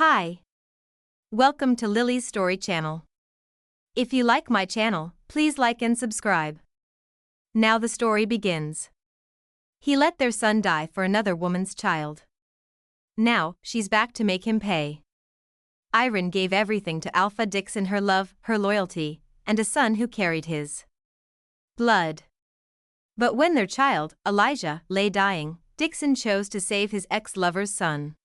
Hi. Welcome to Lily's Story channel. If you like my channel, please like and subscribe. Now the story begins. He let their son die for another woman's child. Now, she's back to make him pay. Irin gave everything to Alpha Dixon-her love, her loyalty, and a son who carried his blood. But when their child, Elijah, lay dying, Dixon chose to save his ex-lover's son.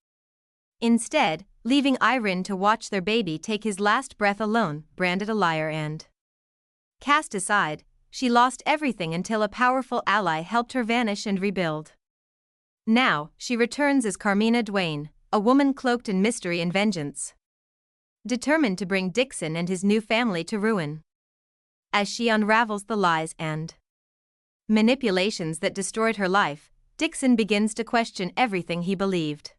Instead, leaving Irin to watch their baby take his last breath alone, branded a liar and cast aside, she lost everything until a powerful ally helped her vanish and rebuild. Now, she returns as Carmina Dwayne, a woman cloaked in mystery and vengeance, determined to bring Dixon and his new family to ruin. As she unravels the lies and manipulations that destroyed her life, Dixon begins to question everything he believed.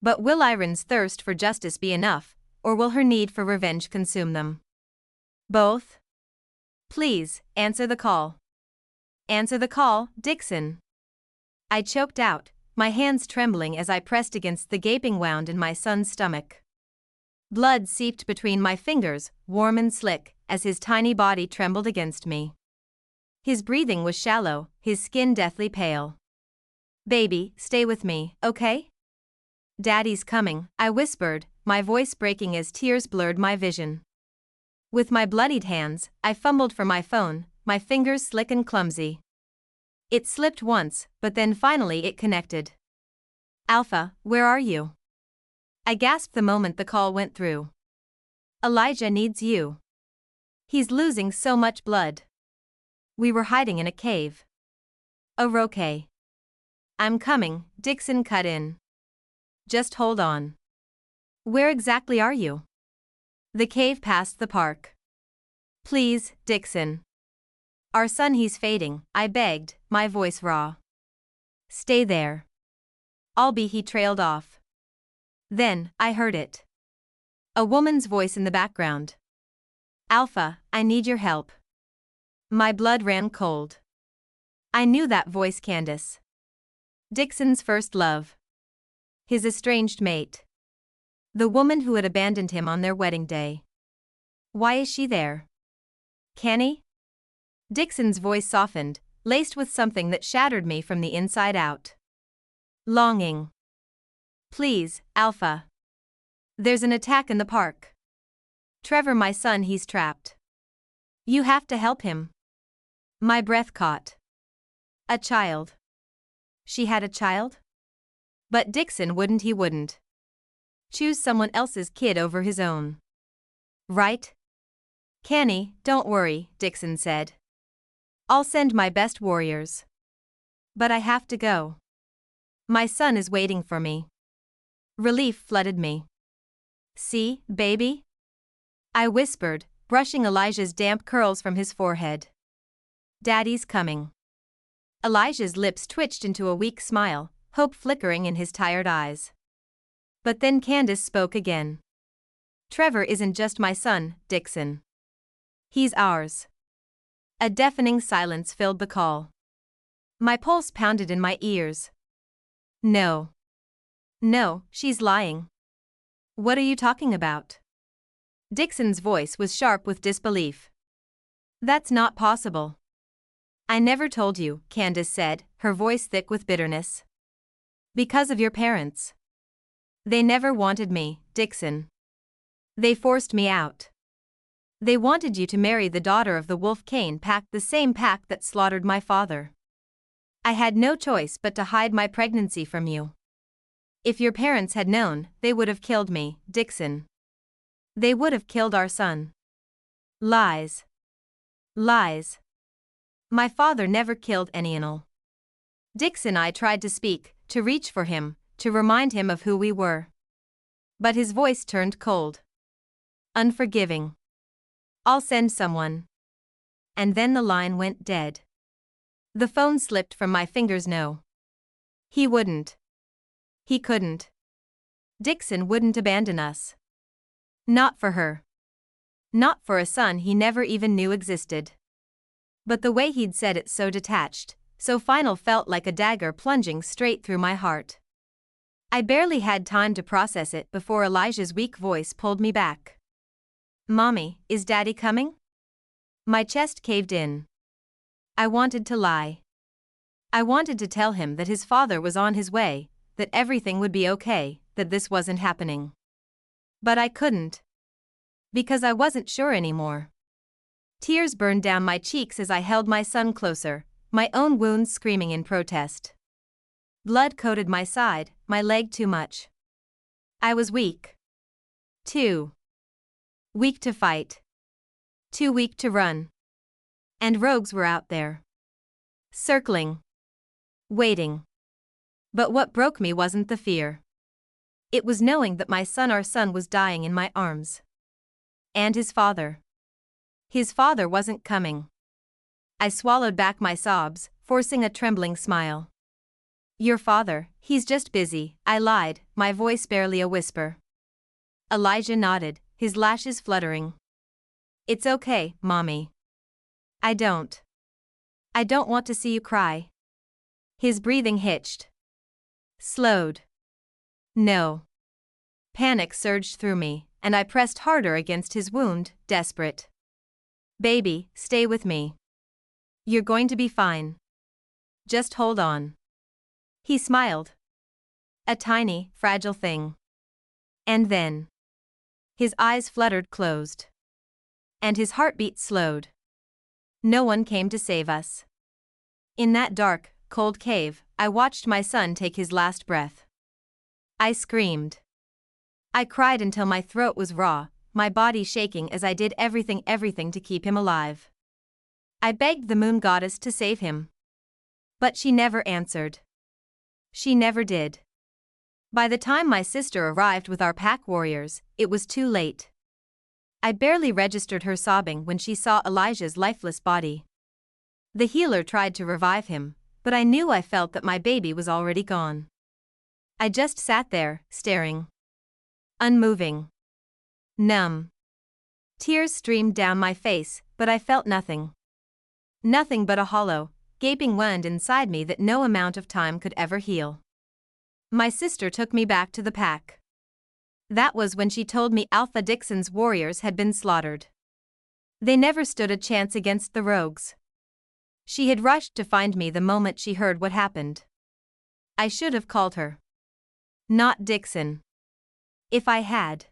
But will Irin's thirst for justice be enough, or will her need for revenge consume them? Both? Please, answer the call. Answer the call, Dixon. I choked out, my hands trembling as I pressed against the gaping wound in my son's stomach. Blood seeped between my fingers, warm and slick, as his tiny body trembled against me. His breathing was shallow, his skin deathly pale. Baby, stay with me, okay? Daddy's coming, I whispered, my voice breaking as tears blurred my vision. With my bloodied hands, I fumbled for my phone, my fingers slick and clumsy. It slipped once, but then finally it connected. Alpha, where are you? I gasped the moment the call went through. Elijah needs you. He's losing so much blood. We were hiding in a cave. Okay. I'm coming, Dixon cut in. Just hold on. Where exactly are you? The cave past the park. Please, Dixon. Our son, he's fading, I begged, my voice raw. Stay there. He trailed off. Then, I heard it. A woman's voice in the background. Alpha, I need your help. My blood ran cold. I knew that voice, Candace. Dixon's first love. His estranged mate. The woman who had abandoned him on their wedding day. Why is she there? Canny? Dixon's voice softened, laced with something that shattered me from the inside out. Longing. Please, Alpha. There's an attack in the park. Trevor, my son, he's trapped. You have to help him. My breath caught. A child. She had a child? But Dixon wouldn't choose someone else's kid over his own. Right? Canny, don't worry, Dixon said. I'll send my best warriors. But I have to go. My son is waiting for me. Relief flooded me. See, baby? I whispered, brushing Elijah's damp curls from his forehead. Daddy's coming. Elijah's lips twitched into a weak smile, hope flickering in his tired eyes. But then Candace spoke again. Trevor isn't just my son, Dixon. He's ours. A deafening silence filled the call. My pulse pounded in my ears. No. No, she's lying. What are you talking about? Dixon's voice was sharp with disbelief. That's not possible. I never told you, Candace said, her voice thick with bitterness. Because of your parents. They never wanted me, Dixon. They forced me out. They wanted you to marry the daughter of the Wolf Cain pack, the same pack that slaughtered my father. I had no choice but to hide my pregnancy from you. If your parents had known, they would have killed me, Dixon. They would have killed our son. Lies. Lies. My father never killed any animal. Dixon, I tried to speak, to reach for him, to remind him of who we were. But his voice turned cold. Unforgiving. I'll send someone. And then the line went dead. The phone slipped from my fingers. No. He wouldn't. He couldn't. Dixon wouldn't abandon us. Not for her. Not for a son he never even knew existed. But the way he'd said it, so detached, so final, felt like a dagger plunging straight through my heart. I barely had time to process it before Elijah's weak voice pulled me back. "Mommy, is Daddy coming?" My chest caved in. I wanted to lie. I wanted to tell him that his father was on his way, that everything would be okay, that this wasn't happening. But I couldn't. Because I wasn't sure anymore. Tears burned down my cheeks as I held my son closer, my own wounds screaming in protest. Blood coated my side, my leg too much. I was weak. Too weak to fight. Too weak to run. And rogues were out there. Circling. Waiting. But what broke me wasn't the fear. It was knowing that our son was dying in my arms. And his father. His father wasn't coming. I swallowed back my sobs, forcing a trembling smile. "Your father, he's just busy," I lied, my voice barely a whisper. Elijah nodded, his lashes fluttering. "It's okay, Mommy. I don't want to see you cry." His breathing hitched. Slowed. No. Panic surged through me, and I pressed harder against his wound, desperate. "Baby, stay with me. You're going to be fine. Just hold on." He smiled. A tiny, fragile thing. And then his eyes fluttered closed. And his heartbeat slowed. No one came to save us. In that dark, cold cave, I watched my son take his last breath. I screamed. I cried until my throat was raw, my body shaking as I did everything to keep him alive. I begged the moon goddess to save him. But she never answered. She never did. By the time my sister arrived with our pack warriors, it was too late. I barely registered her sobbing when she saw Elijah's lifeless body. The healer tried to revive him, but I knew I felt that my baby was already gone. I just sat there, staring. Unmoving. Numb. Tears streamed down my face, but I felt nothing. Nothing but a hollow, gaping wound inside me that no amount of time could ever heal. My sister took me back to the pack. That was when she told me Alpha Dixon's warriors had been slaughtered. They never stood a chance against the rogues. She had rushed to find me the moment she heard what happened. I should have called her. Not Dixon. If I had,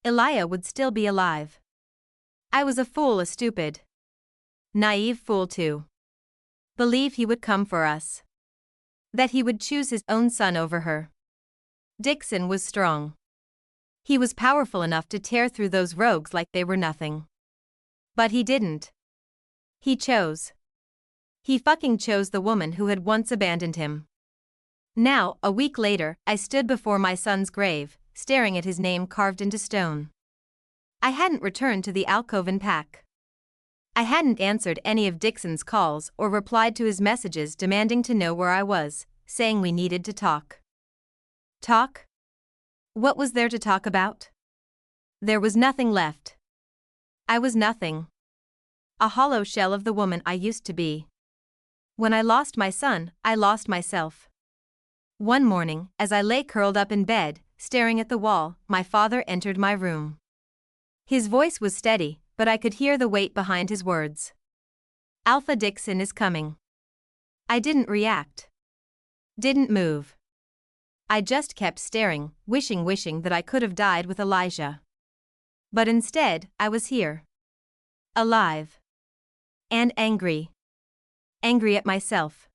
Elijah would still be alive. I was a fool, a stupid, naive fool to believe he would come for us. That he would choose his own son over her. Dixon was strong. He was powerful enough to tear through those rogues like they were nothing. But he didn't. He chose. He fucking chose the woman who had once abandoned him. Now, a week later, I stood before my son's grave, staring at his name carved into stone. I hadn't returned to the Alcoven pack. I hadn't answered any of Dixon's calls or replied to his messages demanding to know where I was, saying we needed to talk. Talk? What was there to talk about? There was nothing left. I was nothing. A hollow shell of the woman I used to be. When I lost my son, I lost myself. One morning, as I lay curled up in bed, staring at the wall, my father entered my room. His voice was steady, but I could hear the weight behind his words. "Alpha Dixon is coming." I didn't react. Didn't move. I just kept staring, wishing that I could have died with Elijah. But instead, I was here. Alive. And angry. Angry at myself.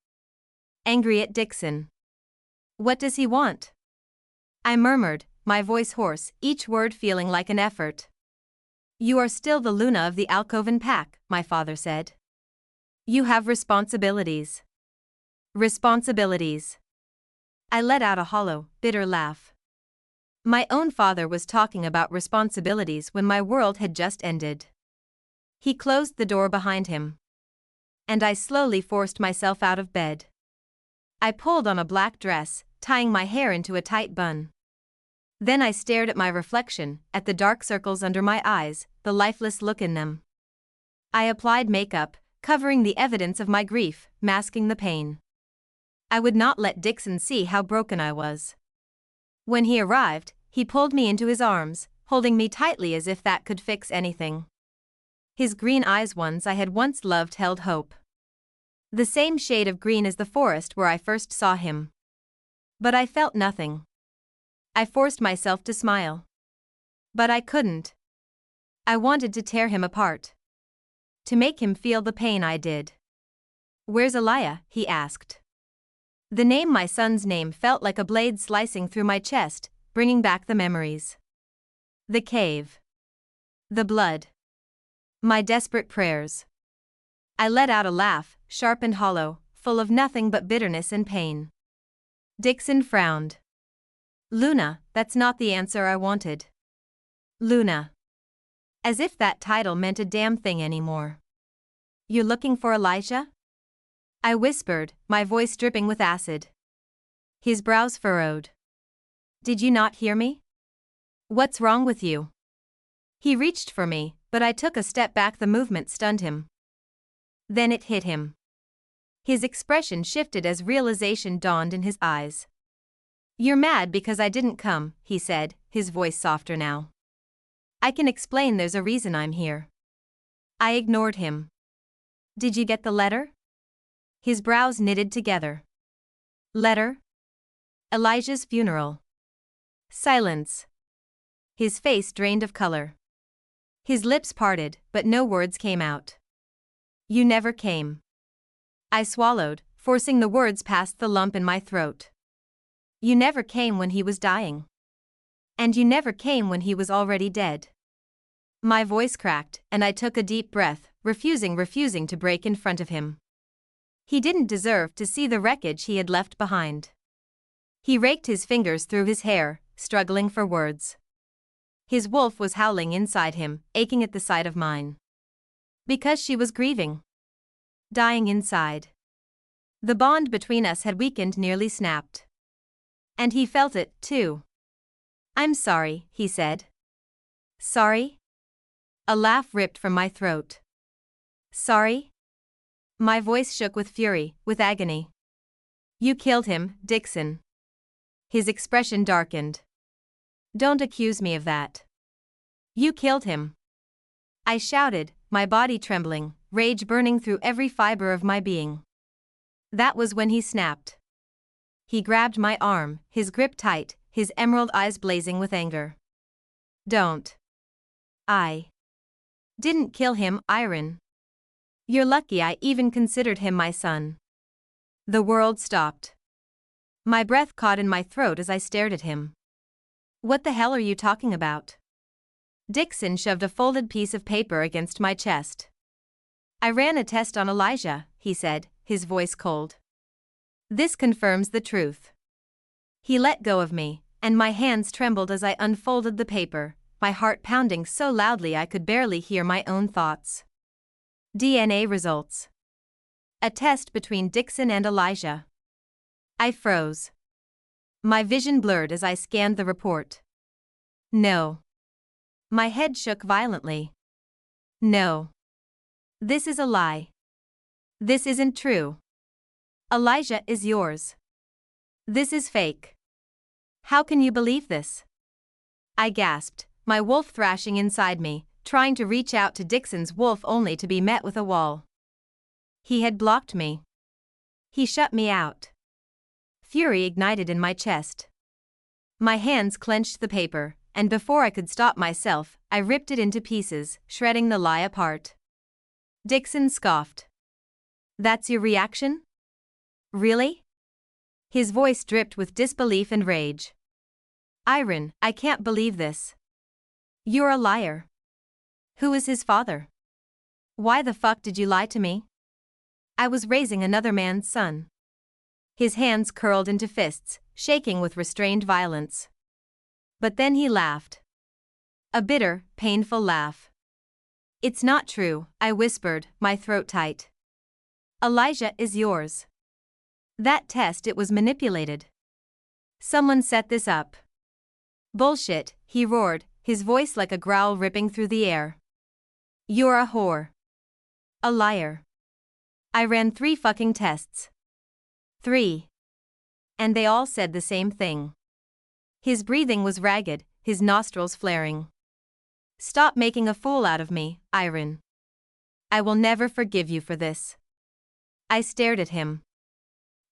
Angry at Dixon. What does he want? I murmured, my voice hoarse, each word feeling like an effort. "You are still the Luna of the Alcoven pack," my father said. "You have responsibilities." Responsibilities. I let out a hollow, bitter laugh. My own father was talking about responsibilities when my world had just ended. He closed the door behind him. And I slowly forced myself out of bed. I pulled on a black dress, tying my hair into a tight bun. Then I stared at my reflection, at the dark circles under my eyes, the lifeless look in them. I applied makeup, covering the evidence of my grief, masking the pain. I would not let Dixon see how broken I was. When he arrived, he pulled me into his arms, holding me tightly as if that could fix anything. His green eyes, ones I had once loved, held hope. The same shade of green as the forest where I first saw him. But I felt nothing. I forced myself to smile. But I couldn't. I wanted to tear him apart. To make him feel the pain I did. "Where's Elia?" he asked. The name, my son's name, felt like a blade slicing through my chest, bringing back the memories. The cave. The blood. My desperate prayers. I let out a laugh, sharp and hollow, full of nothing but bitterness and pain. Dixon frowned. "Luna, that's not the answer I wanted." Luna. As if that title meant a damn thing anymore. "You're looking for Elijah?" I whispered, my voice dripping with acid. His brows furrowed. "Did you not hear me? What's wrong with you?" He reached for me, but I took a step back. The movement stunned him. Then it hit him. His expression shifted as realization dawned in his eyes. "You're mad because I didn't come," he said, his voice softer now. "I can explain, there's a reason I'm here." I ignored him. "Did you get the letter?" His brows knitted together. "Letter? Elijah's funeral." Silence. His face drained of color. His lips parted, but no words came out. "You never came." I swallowed, forcing the words past the lump in my throat. "You never came when he was dying. And you never came when he was already dead." My voice cracked, and I took a deep breath, refusing to break in front of him. He didn't deserve to see the wreckage he had left behind. He raked his fingers through his hair, struggling for words. His wolf was howling inside him, aching at the sight of mine. Because she was grieving. Dying inside. The bond between us had weakened, nearly snapped. And he felt it, too. "I'm sorry," he said. "Sorry?" A laugh ripped from my throat. "Sorry?" My voice shook with fury, with agony. "You killed him, Dixon." His expression darkened. "Don't accuse me of that." "You killed him." I shouted, my body trembling, rage burning through every fiber of my being. That was when he snapped. He grabbed my arm, his grip tight, his emerald eyes blazing with anger. "Don't. I didn't kill him, Irin. You're lucky I even considered him my son." The world stopped. My breath caught in my throat as I stared at him. "What the hell are you talking about?" Dixon shoved a folded piece of paper against my chest. "I ran a test on Elijah," he said, his voice cold. "This confirms the truth." He let go of me, and my hands trembled as I unfolded the paper, my heart pounding so loudly I could barely hear my own thoughts. DNA results. A test between Dixon and Elijah. I froze. My vision blurred as I scanned the report. No. My head shook violently. No. This is a lie. This isn't true. Elijah is yours. This is fake. How can you believe this? I gasped, my wolf thrashing inside me, trying to reach out to Dixon's wolf only to be met with a wall. He had blocked me. He shut me out. Fury ignited in my chest. My hands clenched the paper, and before I could stop myself, I ripped it into pieces, shredding the lie apart. Dixon scoffed. "That's your reaction? Really?" His voice dripped with disbelief and rage. "Irin, I can't believe this. You're a liar. Who is his father? Why the fuck did you lie to me? I was raising another man's son." His hands curled into fists, shaking with restrained violence. But then he laughed. A bitter, painful laugh. "It's not true," I whispered, my throat tight. "Elijah is yours. That test, it was manipulated. Someone set this up." "Bullshit," he roared, his voice like a growl ripping through the air. "You're a whore. A liar. I ran 3 fucking tests. 3. And they all said the same thing. His breathing was ragged, his nostrils flaring. Stop making a fool out of me, Irin. I will never forgive you for this. I stared at him.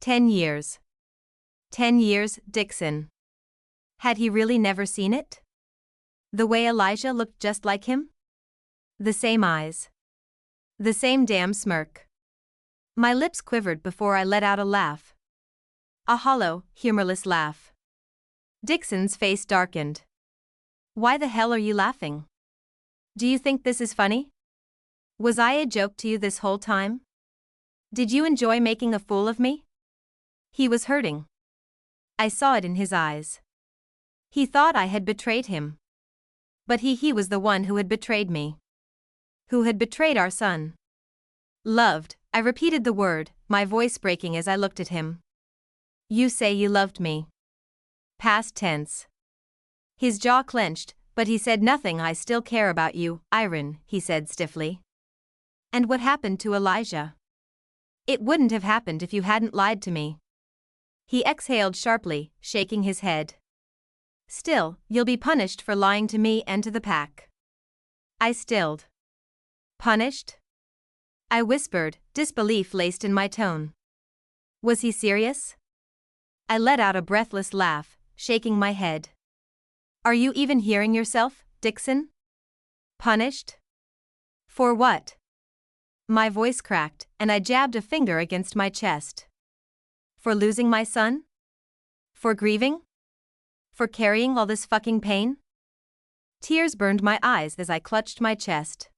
10 years. 10 years, Dixon. Had he really never seen it? The way Elijah looked just like him? The same eyes. The same damn smirk. My lips quivered before I let out a laugh. A hollow, humorless laugh. Dixon's face darkened. Why the hell are you laughing? Do you think this is funny? Was I a joke to you this whole time? Did you enjoy making a fool of me? He was hurting. I saw it in his eyes. He thought I had betrayed him. But he was the one who had betrayed me. Who had betrayed our son. Loved, I repeated the word, my voice breaking as I looked at him. You say you loved me. Past tense. His jaw clenched, but he said nothing. I still care about you, Irin, he said stiffly. And what happened to Elijah? It wouldn't have happened if you hadn't lied to me. He exhaled sharply, shaking his head. Still, you'll be punished for lying to me and to the pack. I stilled. Punished? I whispered, disbelief laced in my tone. Was he serious? I let out a breathless laugh, shaking my head. Are you even hearing yourself, Dixon? Punished? For what? My voice cracked, and I jabbed a finger against my chest. For losing my son? For grieving? For carrying all this fucking pain? Tears burned my eyes as I clutched my chest.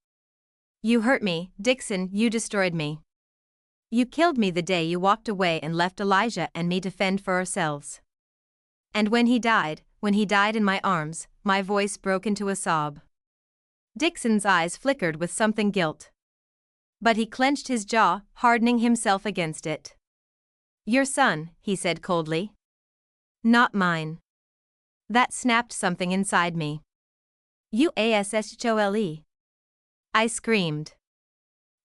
You hurt me, Dixon, you destroyed me. You killed me the day you walked away and left Elijah and me to fend for ourselves. And when he died in my arms, my voice broke into a sob. Dixon's eyes flickered with something guilt. But he clenched his jaw, hardening himself against it. Your son, he said coldly. Not mine. That snapped something inside me. You asshole. I screamed.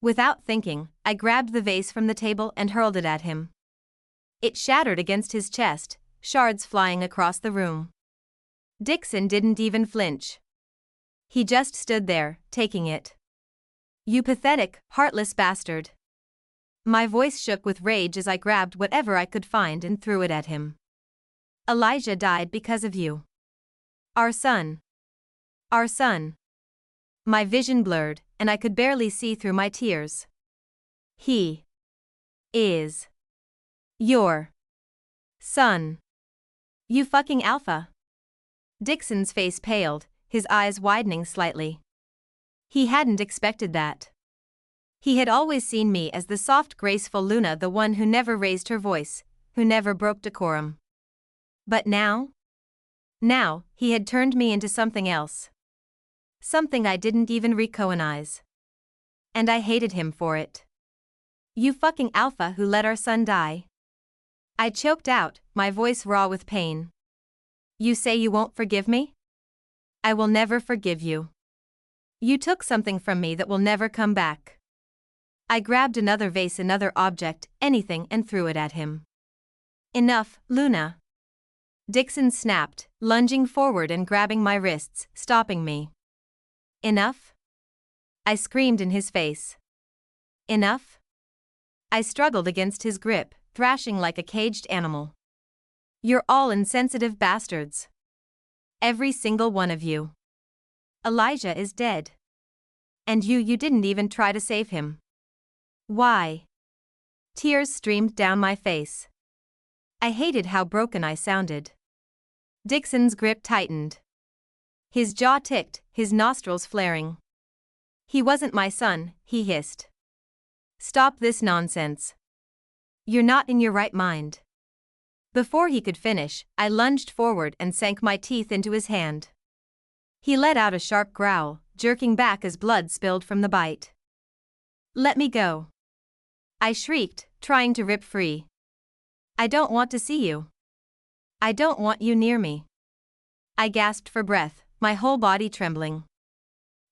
Without thinking, I grabbed the vase from the table and hurled it at him. It shattered against his chest, shards flying across the room. Dixon didn't even flinch. He just stood there, taking it. You pathetic, heartless bastard. My voice shook with rage as I grabbed whatever I could find and threw it at him. Elijah died because of you. Our son. Our son. My vision blurred, and I could barely see through my tears. He is your son. You fucking alpha. Dixon's face paled, his eyes widening slightly. He hadn't expected that. He had always seen me as the soft, graceful Luna, the one who never raised her voice, who never broke decorum. But now? Now, he had turned me into something else. Something I didn't even recognize. And I hated him for it. You fucking alpha who let our son die. I choked out, my voice raw with pain. You say you won't forgive me? I will never forgive you. You took something from me that will never come back. I grabbed another vase, another object, anything, and threw it at him. Enough, Luna. Dixon snapped, lunging forward and grabbing my wrists, stopping me. Enough? I screamed in his face. Enough? I struggled against his grip, thrashing like a caged animal. You're all insensitive bastards. Every single one of you. Elijah is dead. And you didn't even try to save him. Why? Tears streamed down my face. I hated how broken I sounded. Dixon's grip tightened. His jaw ticked, his nostrils flaring. He wasn't my son, he hissed. Stop this nonsense. You're not in your right mind. Before he could finish, I lunged forward and sank my teeth into his hand. He let out a sharp growl, jerking back as blood spilled from the bite. Let me go. I shrieked, trying to rip free. I don't want to see you. I don't want you near me. I gasped for breath, my whole body trembling.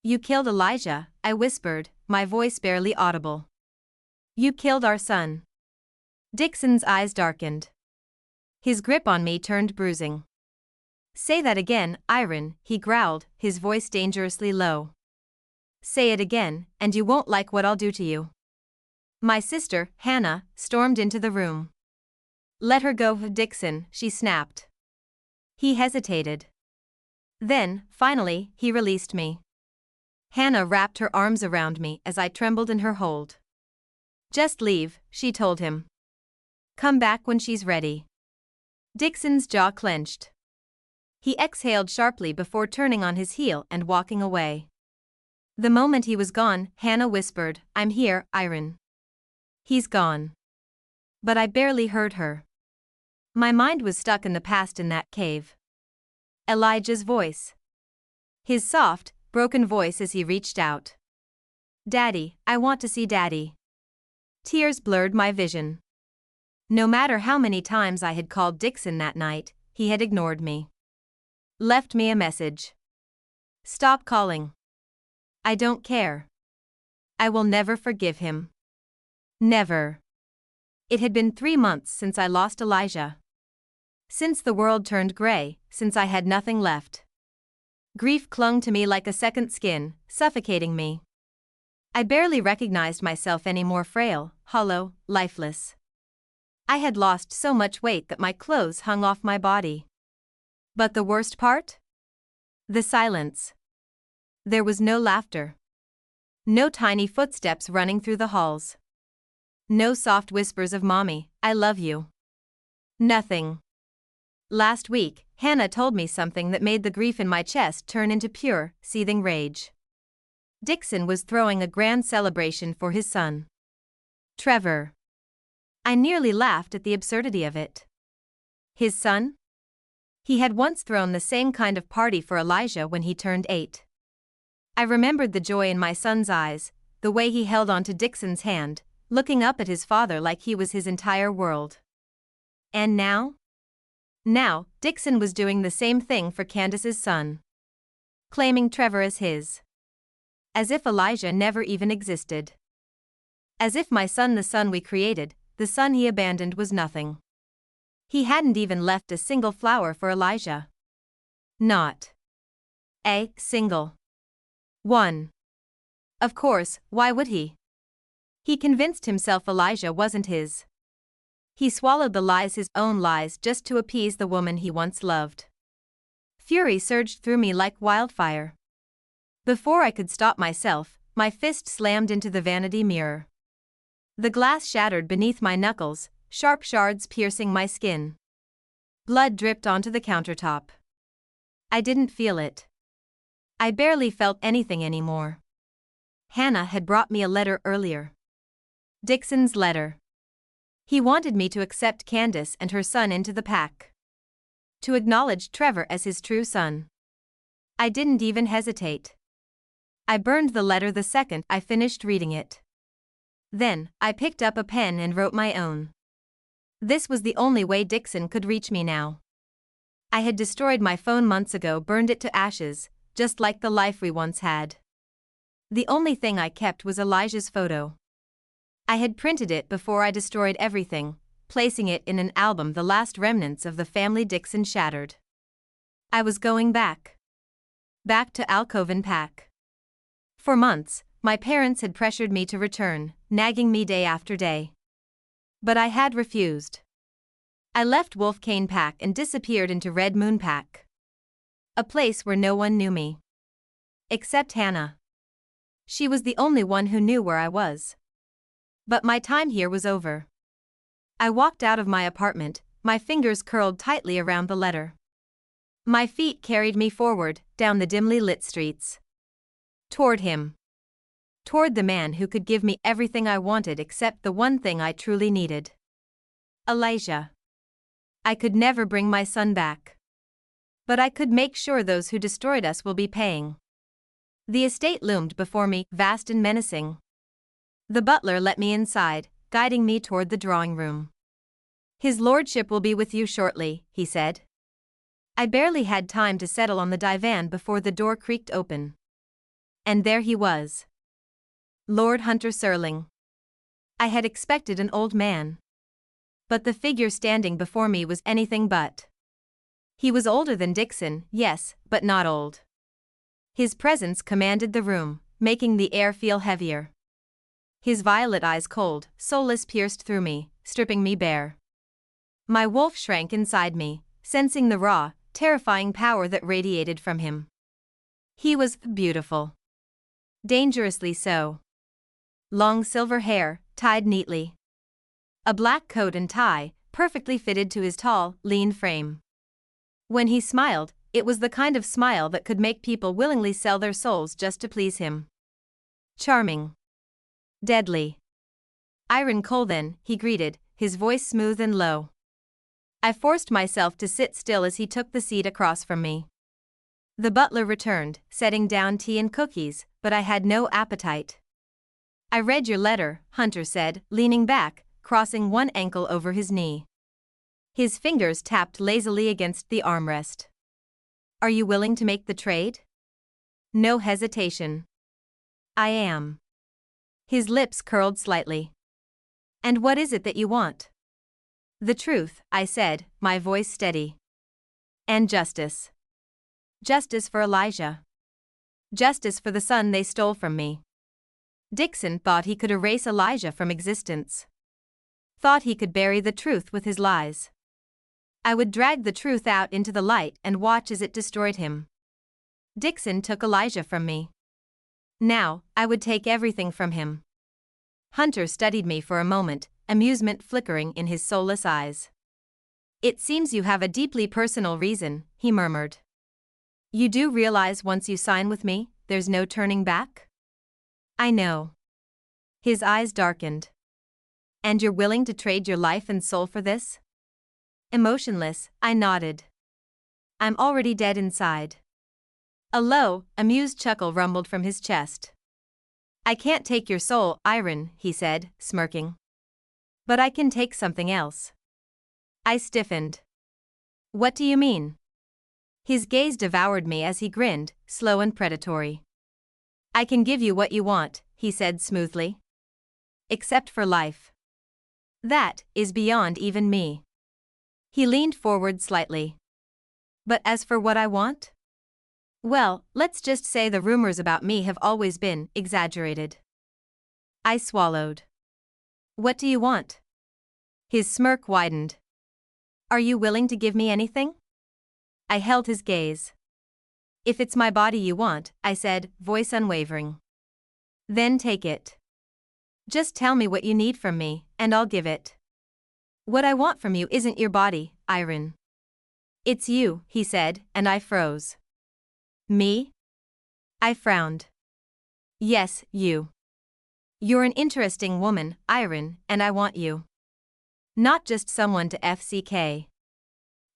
You killed Elijah, I whispered, my voice barely audible. You killed our son. Dixon's eyes darkened. His grip on me turned bruising. Say that again, Irin, he growled, his voice dangerously low. Say it again, and you won't like what I'll do to you. My sister, Hannah, stormed into the room. Let her go, Dixon, she snapped. He hesitated. Then, finally, he released me. Hannah wrapped her arms around me as I trembled in her hold. Just leave, she told him. Come back when she's ready. Dixon's jaw clenched. He exhaled sharply before turning on his heel and walking away. The moment he was gone, Hannah whispered, I'm here, Irin. He's gone. But I barely heard her. My mind was stuck in the past in that cave. Elijah's voice. His soft, broken voice as he reached out. Daddy, I want to see Daddy. Tears blurred my vision. No matter how many times I had called Dixon that night, he had ignored me. Left me a message. Stop calling. I don't care. I will never forgive him. Never. It had been 3 months since I lost Elijah. Since the world turned gray, since I had nothing left. Grief clung to me like a second skin, suffocating me. I barely recognized myself anymore, frail, hollow, lifeless. I had lost so much weight that my clothes hung off my body. But the worst part? The silence. There was no laughter. No tiny footsteps running through the halls. No soft whispers of Mommy, I love you. Nothing. Last week, Hannah told me something that made the grief in my chest turn into pure, seething rage. Dixon was throwing a grand celebration for his son. Trevor. I nearly laughed at the absurdity of it. His son? He had once thrown the same kind of party for Elijah when he turned 8. I remembered the joy in my son's eyes, the way he held onto Dixon's hand, looking up at his father like he was his entire world. And now? Now, Dixon was doing the same thing for Candace's son. Claiming Trevor as his. As if Elijah never even existed. As if my son, the son we created, the son he abandoned, was nothing. He hadn't even left a single flower for Elijah. Not a single one. Of course, why would he? He convinced himself Elijah wasn't his. He swallowed the lies, his own lies, just to appease the woman he once loved. Fury surged through me like wildfire. Before I could stop myself, my fist slammed into the vanity mirror. The glass shattered beneath my knuckles, sharp shards piercing my skin. Blood dripped onto the countertop. I didn't feel it. I barely felt anything anymore. Hannah had brought me a letter earlier. Dixon's letter. He wanted me to accept Candace and her son into the pack. To acknowledge Trevor as his true son. I didn't even hesitate. I burned the letter the second I finished reading it. Then, I picked up a pen and wrote my own. This was the only way Dixon could reach me now. I had destroyed my phone months ago, burned it to ashes, just like the life we once had. The only thing I kept was Elijah's photo. I had printed it before I destroyed everything, placing it in an album, the last remnants of the family Dixon shattered. I was going back. Back to Alcoven Pack. For months, my parents had pressured me to return, nagging me day after day. But I had refused. I left Wolf Cane Pack and disappeared into Red Moon Pack. A place where no one knew me. Except Hannah. She was the only one who knew where I was. But my time here was over. I walked out of my apartment, my fingers curled tightly around the letter. My feet carried me forward, down the dimly lit streets. Toward him. Toward the man who could give me everything I wanted except the one thing I truly needed. Elijah. I could never bring my son back. But I could make sure those who destroyed us will be paying. The estate loomed before me, vast and menacing. The butler let me inside, guiding me toward the drawing room. His lordship will be with you shortly, he said. I barely had time to settle on the divan before the door creaked open. And there he was. Lord Hunter Serling. I had expected an old man. But the figure standing before me was anything but. He was older than Dixon, yes, but not old. His presence commanded the room, making the air feel heavier. His violet eyes cold, soulless pierced through me, stripping me bare. My wolf shrank inside me, sensing the raw, terrifying power that radiated from him. He was beautiful. Dangerously so. Long silver hair, tied neatly. A black coat and tie, perfectly fitted to his tall, lean frame. When he smiled, it was the kind of smile that could make people willingly sell their souls just to please him. Charming. Deadly. Irin Colvin, he greeted, his voice smooth and low. I forced myself to sit still as he took the seat across from me. The butler returned, setting down tea and cookies, but I had no appetite. I read your letter, Hunter said, leaning back, crossing one ankle over his knee. His fingers tapped lazily against the armrest. Are you willing to make the trade? No hesitation. I am. His lips curled slightly. And what is it that you want? The truth, I said, my voice steady. And justice. Justice for Elijah. Justice for the son they stole from me. Dixon thought he could erase Elijah from existence. Thought he could bury the truth with his lies. I would drag the truth out into the light and watch as it destroyed him. Dixon took Elijah from me. Now, I would take everything from him. Hunter studied me for a moment, amusement flickering in his soulless eyes. It seems you have a deeply personal reason, he murmured. You do realize once you sign with me, there's no turning back? I know. His eyes darkened. And you're willing to trade your life and soul for this? Emotionless, I nodded. I'm already dead inside. A low, amused chuckle rumbled from his chest. I can't take your soul, Irin, he said, smirking. But I can take something else. I stiffened. What do you mean? His gaze devoured me as he grinned, slow and predatory. I can give you what you want, he said smoothly. Except for life. That is beyond even me. He leaned forward slightly. But as for what I want? Well, let's just say the rumors about me have always been exaggerated. I swallowed. What do you want? His smirk widened. Are you willing to give me anything? I held his gaze. If it's my body you want, I said, voice unwavering. Then take it. Just tell me what you need from me, and I'll give it. What I want from you isn't your body, Irin. It's you, he said, and I froze. Me? I frowned. Yes, you. You're an interesting woman, Irin, and I want you. Not just someone to FCK.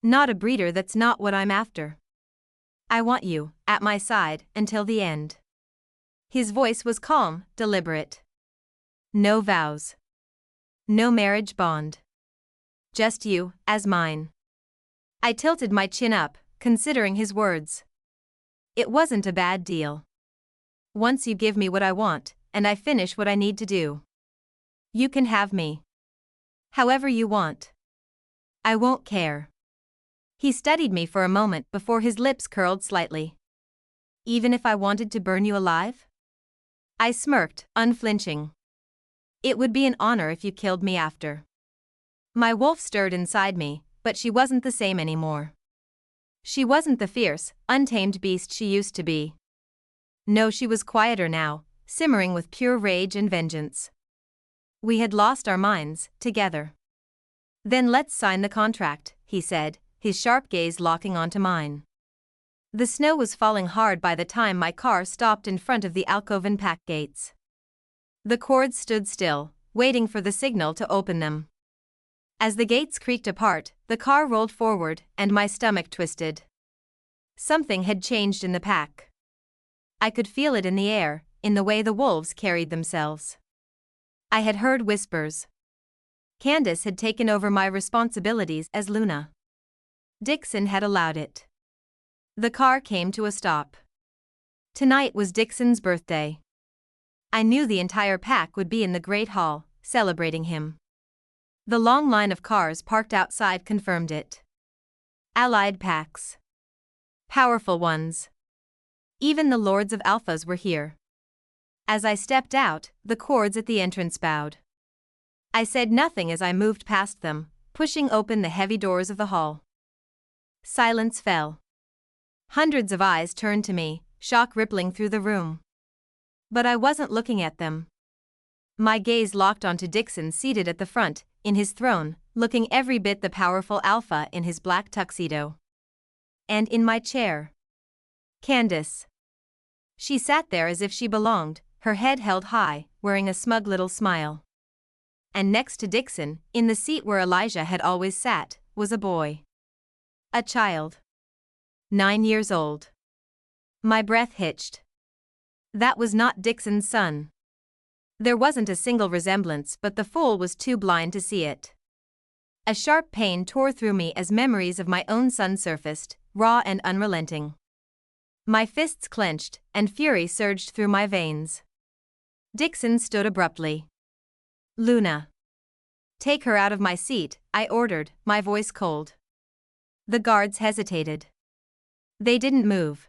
Not a breeder, that's not what I'm after. I want you, at my side, until the end. His voice was calm, deliberate. No vows. No marriage bond. Just you, as mine. I tilted my chin up, considering his words. It wasn't a bad deal. Once you give me what I want, and I finish what I need to do, you can have me. However you want. I won't care. He studied me for a moment before his lips curled slightly. Even if I wanted to burn you alive? I smirked, unflinching. It would be an honor if you killed me after. My wolf stirred inside me, but she wasn't the same anymore. She wasn't the fierce, untamed beast she used to be. No, she was quieter now, simmering with pure rage and vengeance. We had lost our minds, together. Then let's sign the contract, he said, his sharp gaze locking onto mine. The snow was falling hard by the time my car stopped in front of the Alcoven pack gates. The cords stood still, waiting for the signal to open them. As the gates creaked apart, the car rolled forward, and my stomach twisted. Something had changed in the pack. I could feel it in the air, in the way the wolves carried themselves. I had heard whispers. Candace had taken over my responsibilities as Luna. Dixon had allowed it. The car came to a stop. Tonight was Dixon's birthday. I knew the entire pack would be in the Great Hall, celebrating him. The long line of cars parked outside confirmed it. Allied packs. Powerful ones. Even the lords of Alphas were here. As I stepped out, the cords at the entrance bowed. I said nothing as I moved past them, pushing open the heavy doors of the hall. Silence fell. Hundreds of eyes turned to me, shock rippling through the room. But I wasn't looking at them. My gaze locked onto Dixon seated at the front, in his throne, looking every bit the powerful Alpha in his black tuxedo. And in my chair, Candace. She sat there as if she belonged, her head held high, wearing a smug little smile. And next to Dixon, in the seat where Elijah had always sat, was a boy. A child. 9 years old. My breath hitched. That was not Dixon's son. There wasn't a single resemblance, but the fool was too blind to see it. A sharp pain tore through me as memories of my own son surfaced, raw and unrelenting. My fists clenched, and fury surged through my veins. Dixon stood abruptly. Luna. Take her out of my seat, I ordered, my voice cold. The guards hesitated. They didn't move.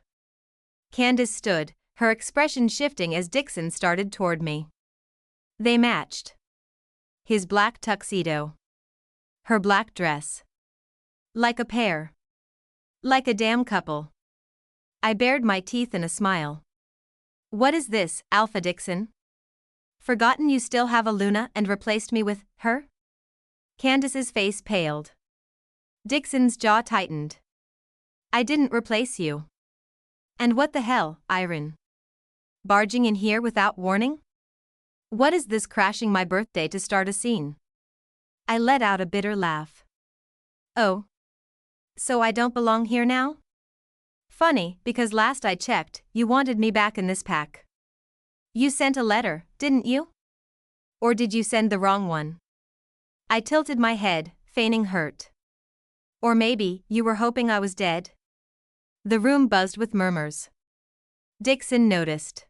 Candace stood, her expression shifting as Dixon started toward me. They matched. His black tuxedo. Her black dress. Like a pair. Like a damn couple. I bared my teeth in a smile. What is this, Alpha Dixon? Forgotten you still have a Luna and replaced me with her? Candace's face paled. Dixon's jaw tightened. I didn't replace you. And what the hell, Irin? Barging in here without warning? What is this crashing my birthday to start a scene? I let out a bitter laugh. Oh. So I don't belong here now? Funny, because last I checked, you wanted me back in this pack. You sent a letter, didn't you? Or did you send the wrong one? I tilted my head, feigning hurt. Or maybe, you were hoping I was dead? The room buzzed with murmurs. Dixon noticed.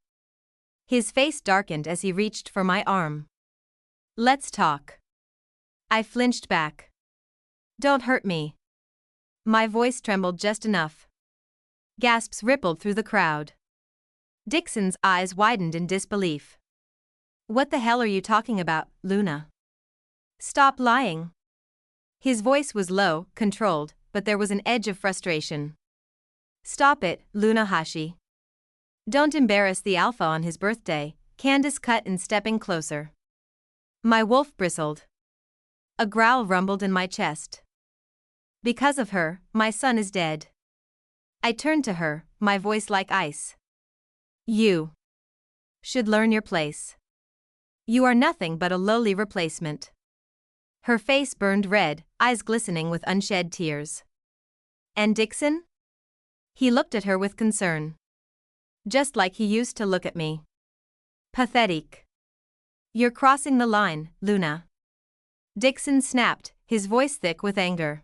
His face darkened as he reached for my arm. Let's talk. I flinched back. Don't hurt me. My voice trembled just enough. Gasps rippled through the crowd. Dixon's eyes widened in disbelief. What the hell are you talking about, Luna? Stop lying. His voice was low, controlled, but there was an edge of frustration. Stop it, Luna Hashi. Don't embarrass the Alpha on his birthday, Candace cut in, stepping closer. My wolf bristled. A growl rumbled in my chest. Because of her, my son is dead. I turned to her, my voice like ice. You should learn your place. You are nothing but a lowly replacement. Her face burned red, eyes glistening with unshed tears. And Dixon? He looked at her with concern. Just like he used to look at me. Pathetic. You're crossing the line, Luna. Dixon snapped, his voice thick with anger.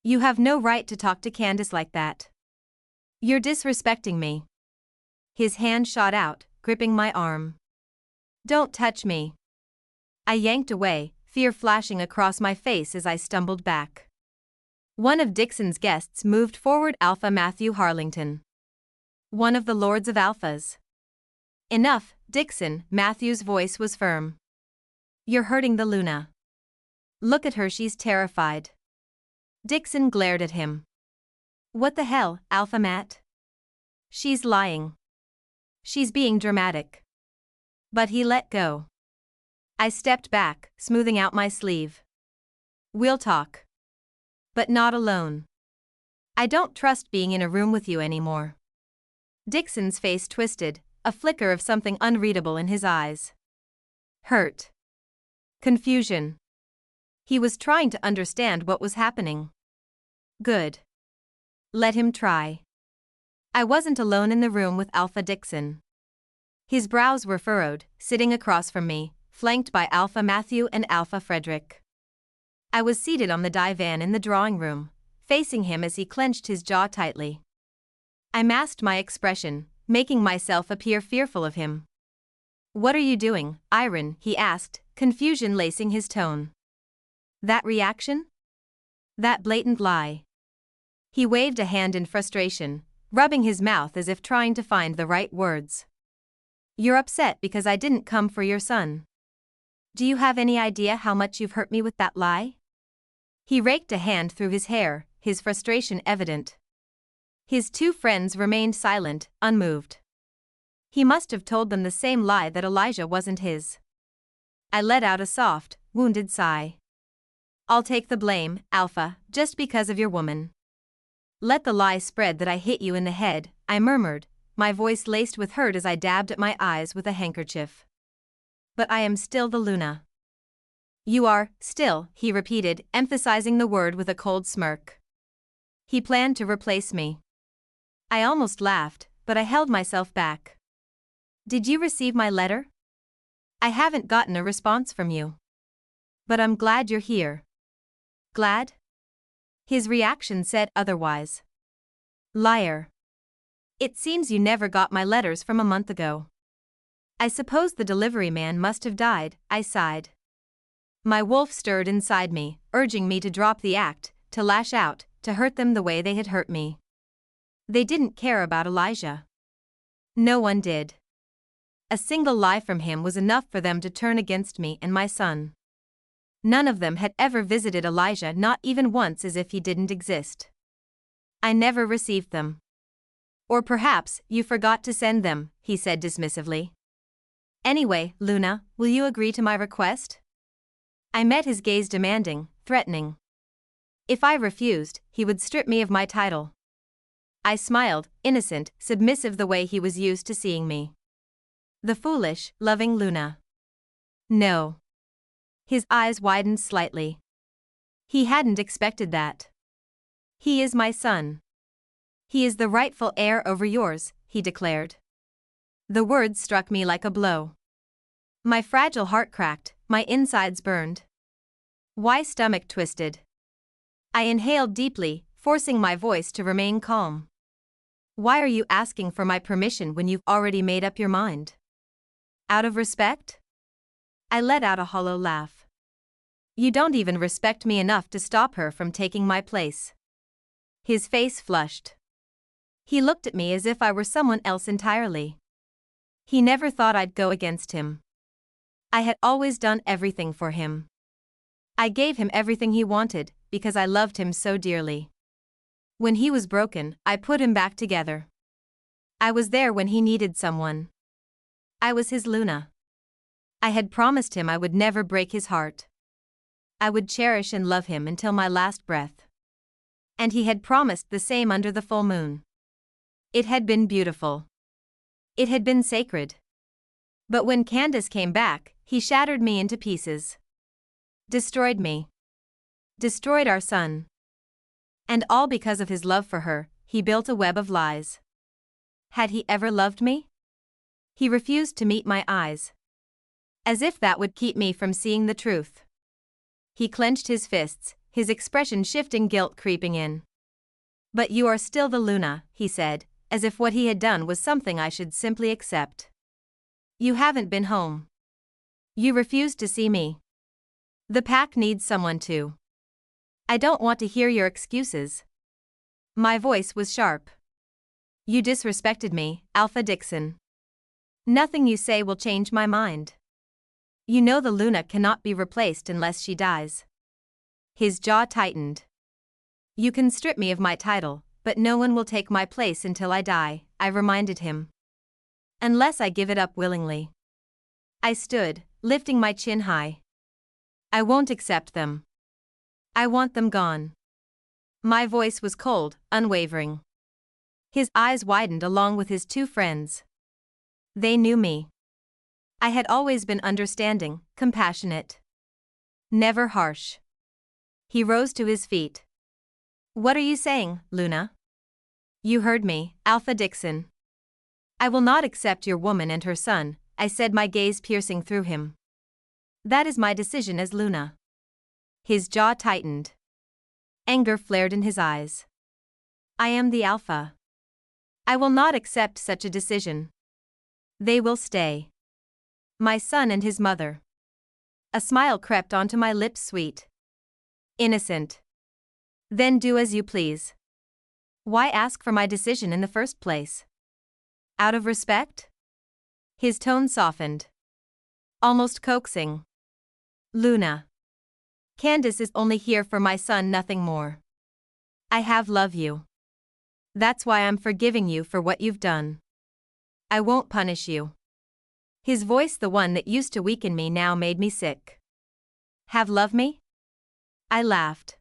You have no right to talk to Candace like that. You're disrespecting me. His hand shot out, gripping my arm. Don't touch me. I yanked away, fear flashing across my face as I stumbled back. One of Dixon's guests moved forward, Alpha Matthew Harlington. One of the Lords of Alphas. Enough, Dixon, Matthew's voice was firm. You're hurting the Luna. Look at her, she's terrified. Dixon glared at him. What the hell, Alpha Matt? She's lying. She's being dramatic. But he let go. I stepped back, smoothing out my sleeve. We'll talk. But not alone. I don't trust being in a room with you anymore. Dixon's face twisted, a flicker of something unreadable in his eyes. Hurt. Confusion. He was trying to understand what was happening. Good. Let him try. I wasn't alone in the room with Alpha Dixon. His brows were furrowed, sitting across from me, flanked by Alpha Matthew and Alpha Frederick. I was seated on the divan in the drawing room, facing him as he clenched his jaw tightly. I masked my expression, making myself appear fearful of him. What are you doing, Irin? He asked, confusion lacing his tone. That reaction? That blatant lie. He waved a hand in frustration, rubbing his mouth as if trying to find the right words. You're upset because I didn't come for your son. Do you have any idea how much you've hurt me with that lie? He raked a hand through his hair, his frustration evident. His two friends remained silent, unmoved. He must have told them the same lie that Elijah wasn't his. I let out a soft, wounded sigh. I'll take the blame, Alpha, just because of your woman. Let the lie spread that I hit you in the head, I murmured, my voice laced with hurt as I dabbed at my eyes with a handkerchief. But I am still the Luna. You are, still, he repeated, emphasizing the word with a cold smirk. He planned to replace me. I almost laughed, but I held myself back. Did you receive my letter? I haven't gotten a response from you. But I'm glad you're here. Glad? His reaction said otherwise. Liar. It seems you never got my letters from a month ago. I suppose the delivery man must have died, I sighed. My wolf stirred inside me, urging me to drop the act, to lash out, to hurt them the way they had hurt me. They didn't care about Elijah. No one did. A single lie from him was enough for them to turn against me and my son. None of them had ever visited Elijah, not even once, as if he didn't exist. I never received them. Or perhaps you forgot to send them, he said dismissively. Anyway, Luna, will you agree to my request? I met his gaze, demanding, threatening. If I refused, he would strip me of my title. I smiled, innocent, submissive the way he was used to seeing me. The foolish, loving Luna. No. His eyes widened slightly. He hadn't expected that. He is my son. He is the rightful heir over yours, he declared. The words struck me like a blow. My fragile heart cracked, my insides burned. My stomach twisted. I inhaled deeply, forcing my voice to remain calm. Why are you asking for my permission when you've already made up your mind? Out of respect? I let out a hollow laugh. You don't even respect me enough to stop her from taking my place. His face flushed. He looked at me as if I were someone else entirely. He never thought I'd go against him. I had always done everything for him. I gave him everything he wanted, because I loved him so dearly. When he was broken, I put him back together. I was there when he needed someone. I was his Luna. I had promised him I would never break his heart. I would cherish and love him until my last breath. And he had promised the same under the full moon. It had been beautiful. It had been sacred. But when Candace came back, he shattered me into pieces. Destroyed me. Destroyed our son. And all because of his love for her, he built a web of lies. Had he ever loved me? He refused to meet my eyes. As if that would keep me from seeing the truth. He clenched his fists, his expression shifting, guilt creeping in. But you are still the Luna, he said, as if what he had done was something I should simply accept. You haven't been home. You refused to see me. The pack needs someone to. I don't want to hear your excuses. My voice was sharp. You disrespected me, Alpha Dixon. Nothing you say will change my mind. You know the Luna cannot be replaced unless she dies. His jaw tightened. You can strip me of my title, but no one will take my place until I die, I reminded him. Unless I give it up willingly. I stood, lifting my chin high. I won't accept them. I want them gone. My voice was cold, unwavering. His eyes widened along with his two friends. They knew me. I had always been understanding, compassionate. Never harsh. He rose to his feet. What are you saying, Luna? You heard me, Alpha Dixon. I will not accept your woman and her son, I said, my gaze piercing through him. That is my decision as Luna. His jaw tightened. Anger flared in his eyes. I am the Alpha. I will not accept such a decision. They will stay. My son and his mother. A smile crept onto my lips, sweet. Innocent. Then do as you please. Why ask for my decision in the first place? Out of respect? His tone softened. Almost coaxing. Luna. Candace is only here for my son, nothing more. I love you. That's why I'm forgiving you for what you've done. I won't punish you. His voice, the one that used to weaken me, now made me sick. Love me? I laughed.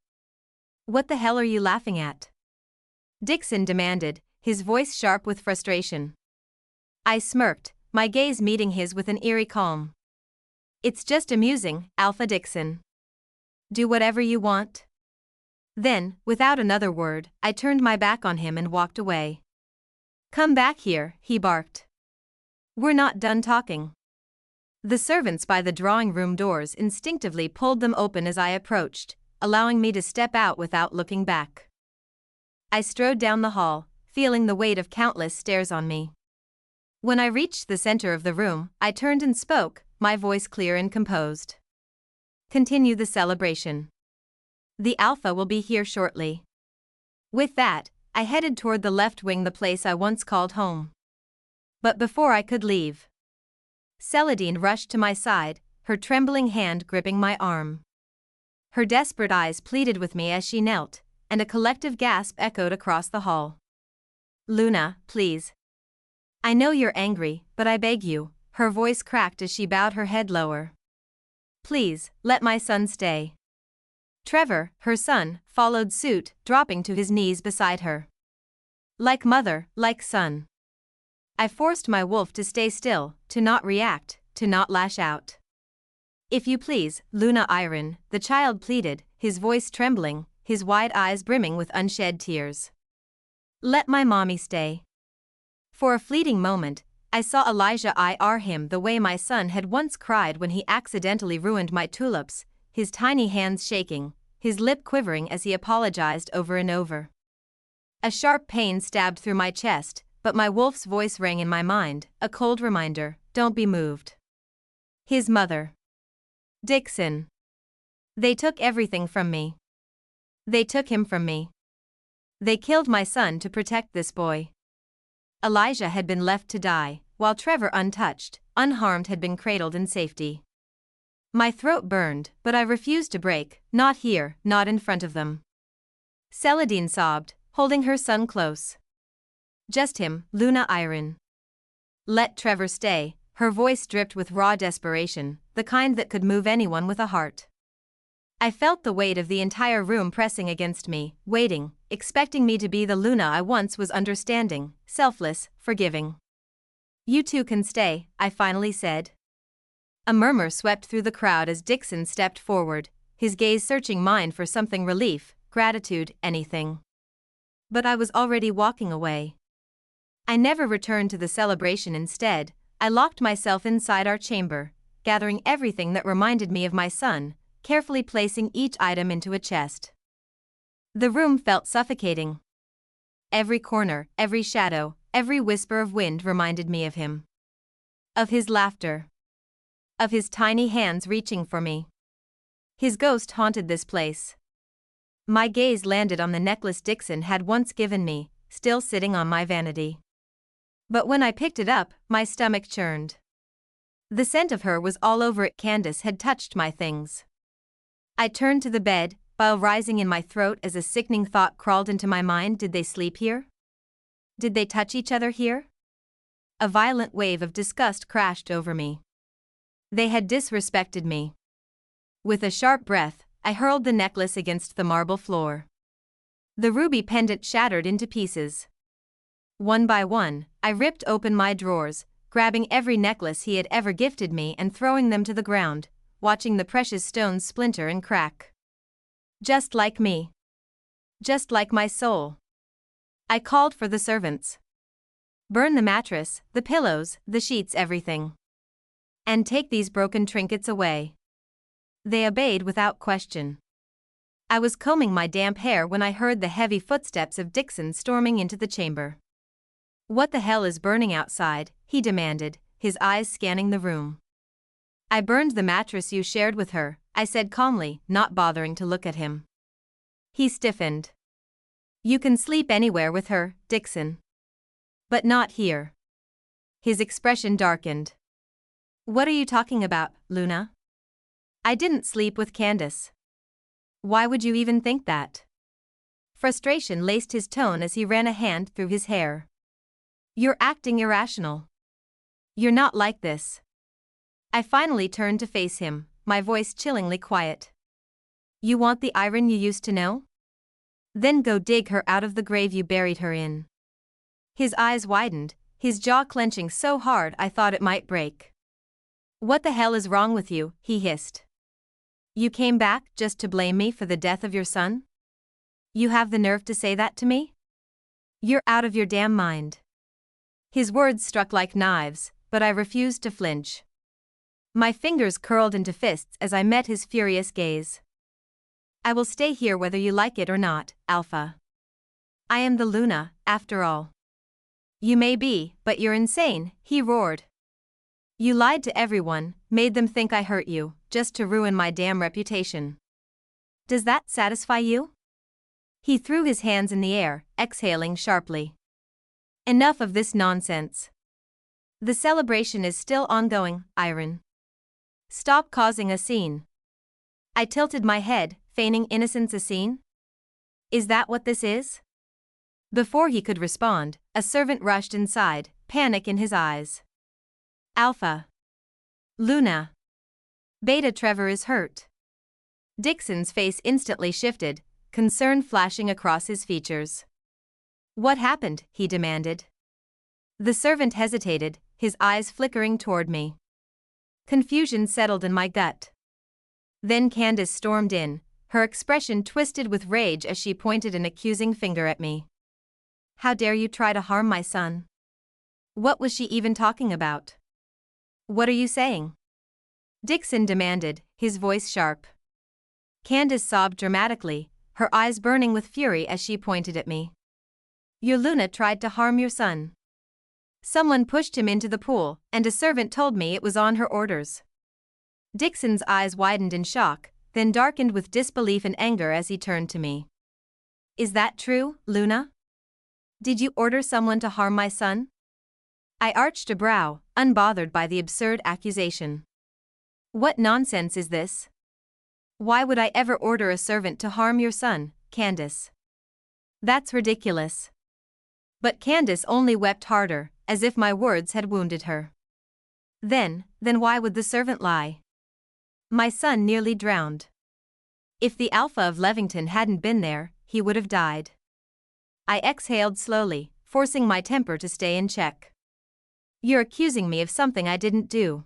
What the hell are you laughing at? Dixon demanded, his voice sharp with frustration. I smirked, my gaze meeting his with an eerie calm. It's just amusing, Alpha Dixon. Do whatever you want. Then, without another word, I turned my back on him and walked away. Come back here, he barked. We're not done talking. The servants by the drawing room doors instinctively pulled them open as I approached, allowing me to step out without looking back. I strode down the hall, feeling the weight of countless stares on me. When I reached the center of the room, I turned and spoke, my voice clear and composed. Continue the celebration. The Alpha will be here shortly. With that, I headed toward the left wing, the place I once called home. But before I could leave, Celadine rushed to my side, her trembling hand gripping my arm. Her desperate eyes pleaded with me as she knelt, and a collective gasp echoed across the hall. Luna, please. I know you're angry, but I beg you, her voice cracked as she bowed her head lower. Please, let my son stay. Trevor, her son, followed suit, dropping to his knees beside her. Like mother, like son. I forced my wolf to stay still, to not react, to not lash out. If you please, Luna Irin, the child pleaded, his voice trembling, his wide eyes brimming with unshed tears. Let my mommy stay. For a fleeting moment, I saw Elijah ir him the way my son had once cried when he accidentally ruined my tulips, his tiny hands shaking, his lip quivering as he apologized over and over. A sharp pain stabbed through my chest, but my wolf's voice rang in my mind, a cold reminder, don't be moved. His mother. Dixon. They took everything from me. They took him from me. They killed my son to protect this boy. Elijah had been left to die, while Trevor, untouched, unharmed, had been cradled in safety. My throat burned, but I refused to break, not here, not in front of them. Celadine sobbed, holding her son close. Just him, Luna Irin. Let Trevor stay, her voice dripped with raw desperation, the kind that could move anyone with a heart. I felt the weight of the entire room pressing against me, waiting, expecting me to be the Luna I once was, understanding, selfless, forgiving. You two can stay, I finally said. A murmur swept through the crowd as Dixon stepped forward, his gaze searching mine for something, relief, gratitude, anything. But I was already walking away. I never returned to the celebration. Instead, I locked myself inside our chamber, gathering everything that reminded me of my son, carefully placing each item into a chest. The room felt suffocating. Every corner, every shadow, every whisper of wind reminded me of him. Of his laughter. Of his tiny hands reaching for me. His ghost haunted this place. My gaze landed on the necklace Dixon had once given me, still sitting on my vanity. But when I picked it up, my stomach churned. The scent of her was all over it. Candace had touched my things. I turned to the bed, bile rising in my throat as a sickening thought crawled into my mind. Did they sleep here? Did they touch each other here? A violent wave of disgust crashed over me. They had disrespected me. With a sharp breath, I hurled the necklace against the marble floor. The ruby pendant shattered into pieces. One by one, I ripped open my drawers, grabbing every necklace he had ever gifted me and throwing them to the ground, watching the precious stones splinter and crack. Just like me. Just like my soul. I called for the servants. Burn the mattress, the pillows, the sheets, everything. And take these broken trinkets away. They obeyed without question. I was combing my damp hair when I heard the heavy footsteps of Dixon storming into the chamber. What the hell is burning outside? He demanded, his eyes scanning the room. I burned the mattress you shared with her, I said calmly, not bothering to look at him. He stiffened. You can sleep anywhere with her, Dixon. But not here. His expression darkened. What are you talking about, Luna? I didn't sleep with Candace. Why would you even think that? Frustration laced his tone as he ran a hand through his hair. You're acting irrational. You're not like this. I finally turned to face him, my voice chillingly quiet. You want the Irin you used to know? Then go dig her out of the grave you buried her in. His eyes widened, his jaw clenching so hard I thought it might break. What the hell is wrong with you, he hissed. You came back just to blame me for the death of your son? You have the nerve to say that to me? You're out of your damn mind. His words struck like knives, but I refused to flinch. My fingers curled into fists as I met his furious gaze. I will stay here whether you like it or not, Alpha. I am the Luna, after all. You may be, but you're insane, he roared. You lied to everyone, made them think I hurt you, just to ruin my damn reputation. Does that satisfy you? He threw his hands in the air, exhaling sharply. Enough of this nonsense. The celebration is still ongoing, Irin. Stop causing a scene. I tilted my head, feigning innocence. A scene? Is that what this is? Before he could respond, a servant rushed inside, panic in his eyes. Alpha. Luna. Beta Trevor is hurt. Dixon's face instantly shifted, concern flashing across his features. What happened? He demanded. The servant hesitated, his eyes flickering toward me. Confusion settled in my gut. Then Candace stormed in, her expression twisted with rage as she pointed an accusing finger at me. How dare you try to harm my son? What was she even talking about? What are you saying? Dixon demanded, his voice sharp. Candace sobbed dramatically, her eyes burning with fury as she pointed at me. Your Luna tried to harm your son. Someone pushed him into the pool, and a servant told me it was on her orders. Dixon's eyes widened in shock, then darkened with disbelief and anger as he turned to me. Is that true, Luna? Did you order someone to harm my son? I arched a brow, unbothered by the absurd accusation. What nonsense is this? Why would I ever order a servant to harm your son, Candace? That's ridiculous. But Candace only wept harder, as if my words had wounded her. Then why would the servant lie? My son nearly drowned. If the Alpha of Levington hadn't been there, he would have died. I exhaled slowly, forcing my temper to stay in check. You're accusing me of something I didn't do.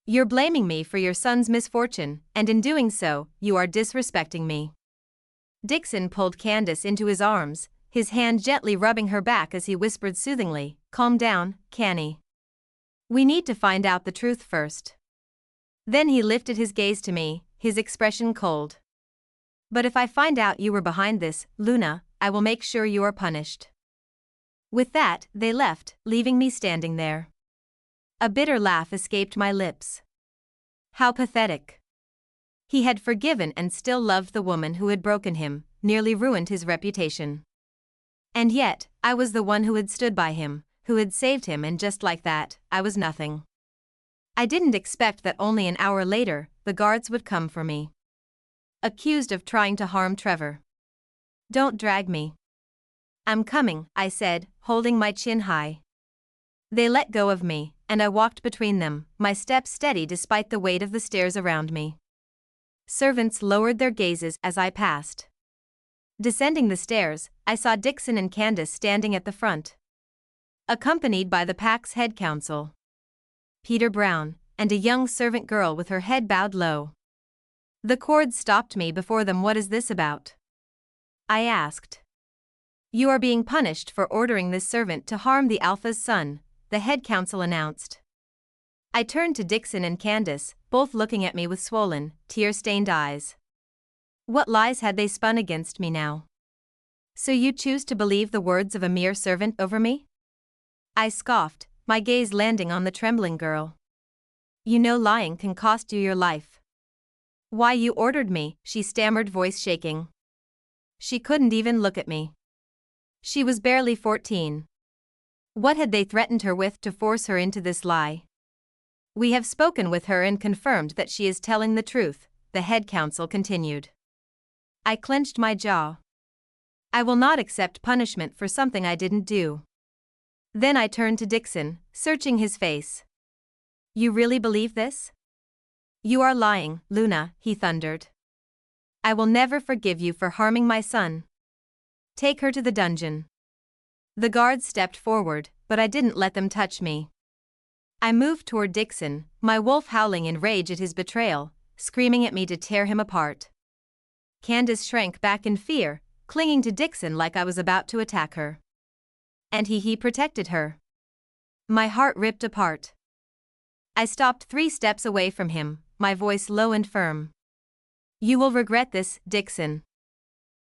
You're blaming me for your son's misfortune, and in doing so, you are disrespecting me. Dixon pulled Candace into his arms, his hand gently rubbing her back as he whispered soothingly, Calm down, Canny. We need to find out the truth first. Then he lifted his gaze to me, his expression cold. But if I find out you were behind this, Luna, I will make sure you are punished. With that, they left, leaving me standing there. A bitter laugh escaped my lips. How pathetic. He had forgiven and still loved the woman who had broken him, nearly ruined his reputation. And yet, I was the one who had stood by him, who had saved him, and just like that, I was nothing. I didn't expect that only an hour later, the guards would come for me. Accused of trying to harm Trevor. Don't drag me. I'm coming, I said, holding my chin high. They let go of me, and I walked between them, my steps steady despite the weight of the stairs around me. Servants lowered their gazes as I passed. Descending the stairs, I saw Dixon and Candace standing at the front, accompanied by the pack's head counsel, Peter Brown, and a young servant girl with her head bowed low. The cords stopped me before them. What is this about? I asked. You are being punished for ordering this servant to harm the Alpha's son, the head counsel announced. I turned to Dixon and Candace, both looking at me with swollen, tear-stained eyes. What lies had they spun against me now? So you choose to believe the words of a mere servant over me? I scoffed, my gaze landing on the trembling girl. You know lying can cost you your life. Why you ordered me, she stammered, voice shaking. She couldn't even look at me. She was barely 14. What had they threatened her with to force her into this lie? We have spoken with her and confirmed that she is telling the truth, the head counsel continued. I clenched my jaw. I will not accept punishment for something I didn't do. Then I turned to Dixon, searching his face. You really believe this? You are lying, Luna, he thundered. I will never forgive you for harming my son. Take her to the dungeon. The guards stepped forward, but I didn't let them touch me. I moved toward Dixon, my wolf howling in rage at his betrayal, screaming at me to tear him apart. Candace shrank back in fear, clinging to Dixon like I was about to attack her. And he protected her. My heart ripped apart. I stopped 3 steps away from him, my voice low and firm. You will regret this, Dixon.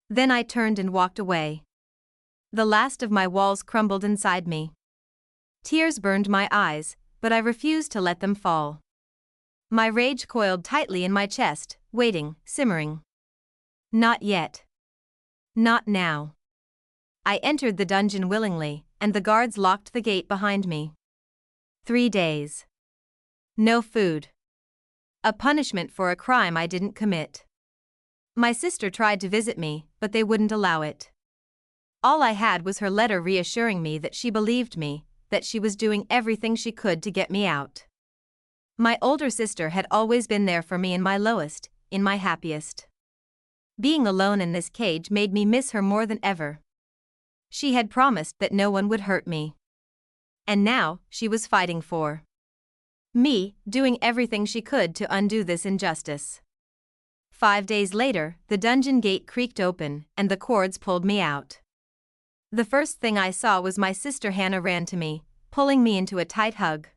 Then I turned and walked away. The last of my walls crumbled inside me. Tears burned my eyes, but I refused to let them fall. My rage coiled tightly in my chest, waiting, simmering. Not yet. Not now. I entered the dungeon willingly, and the guards locked the gate behind me. 3 days. No food. A punishment for a crime I didn't commit. My sister tried to visit me, but they wouldn't allow it. All I had was her letter reassuring me that she believed me, that she was doing everything she could to get me out. My older sister had always been there for me in my lowest, in my happiest. Being alone in this cage made me miss her more than ever. She had promised that no one would hurt me. And now, she was fighting for me, doing everything she could to undo this injustice. 5 days later, the dungeon gate creaked open, and the cords pulled me out. The first thing I saw was my sister Hannah ran to me, pulling me into a tight hug.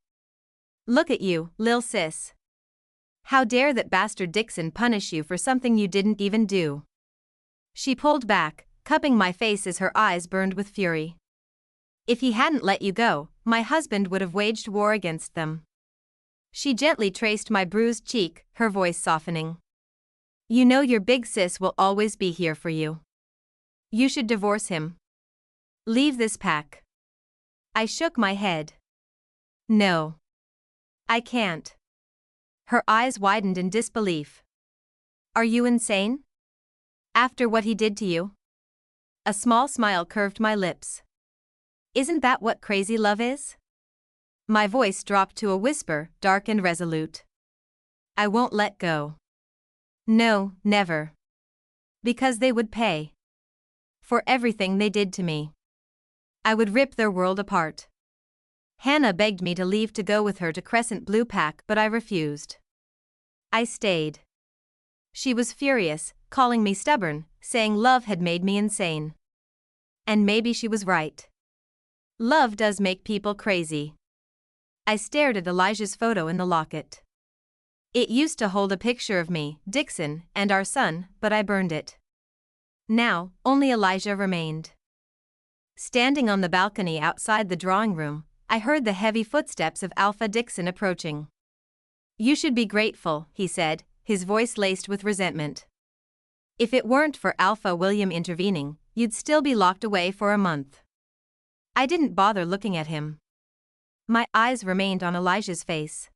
Look at you, lil sis. How dare that bastard Dixon punish you for something you didn't even do? She pulled back, cupping my face as her eyes burned with fury. If he hadn't let you go, my husband would have waged war against them. She gently traced my bruised cheek, her voice softening. You know your big sis will always be here for you. You should divorce him. Leave this pack. I shook my head. No. I can't. Her eyes widened in disbelief. Are you insane? After what he did to you? A small smile curved my lips. Isn't that what crazy love is? My voice dropped to a whisper, dark and resolute. I won't let go. No, never. Because they would pay. For everything they did to me. I would rip their world apart. Hannah begged me to leave to go with her to Crescent Blue Pack, but I refused. I stayed. She was furious, calling me stubborn, saying love had made me insane. And maybe she was right. Love does make people crazy. I stared at Elijah's photo in the locket. It used to hold a picture of me, Dixon, and our son, but I burned it. Now, only Elijah remained. Standing on the balcony outside the drawing room, I heard the heavy footsteps of Alpha Dixon approaching. You should be grateful, he said, his voice laced with resentment. If it weren't for Alpha William intervening, you'd still be locked away for a month. I didn't bother looking at him. My eyes remained on Elijah's face.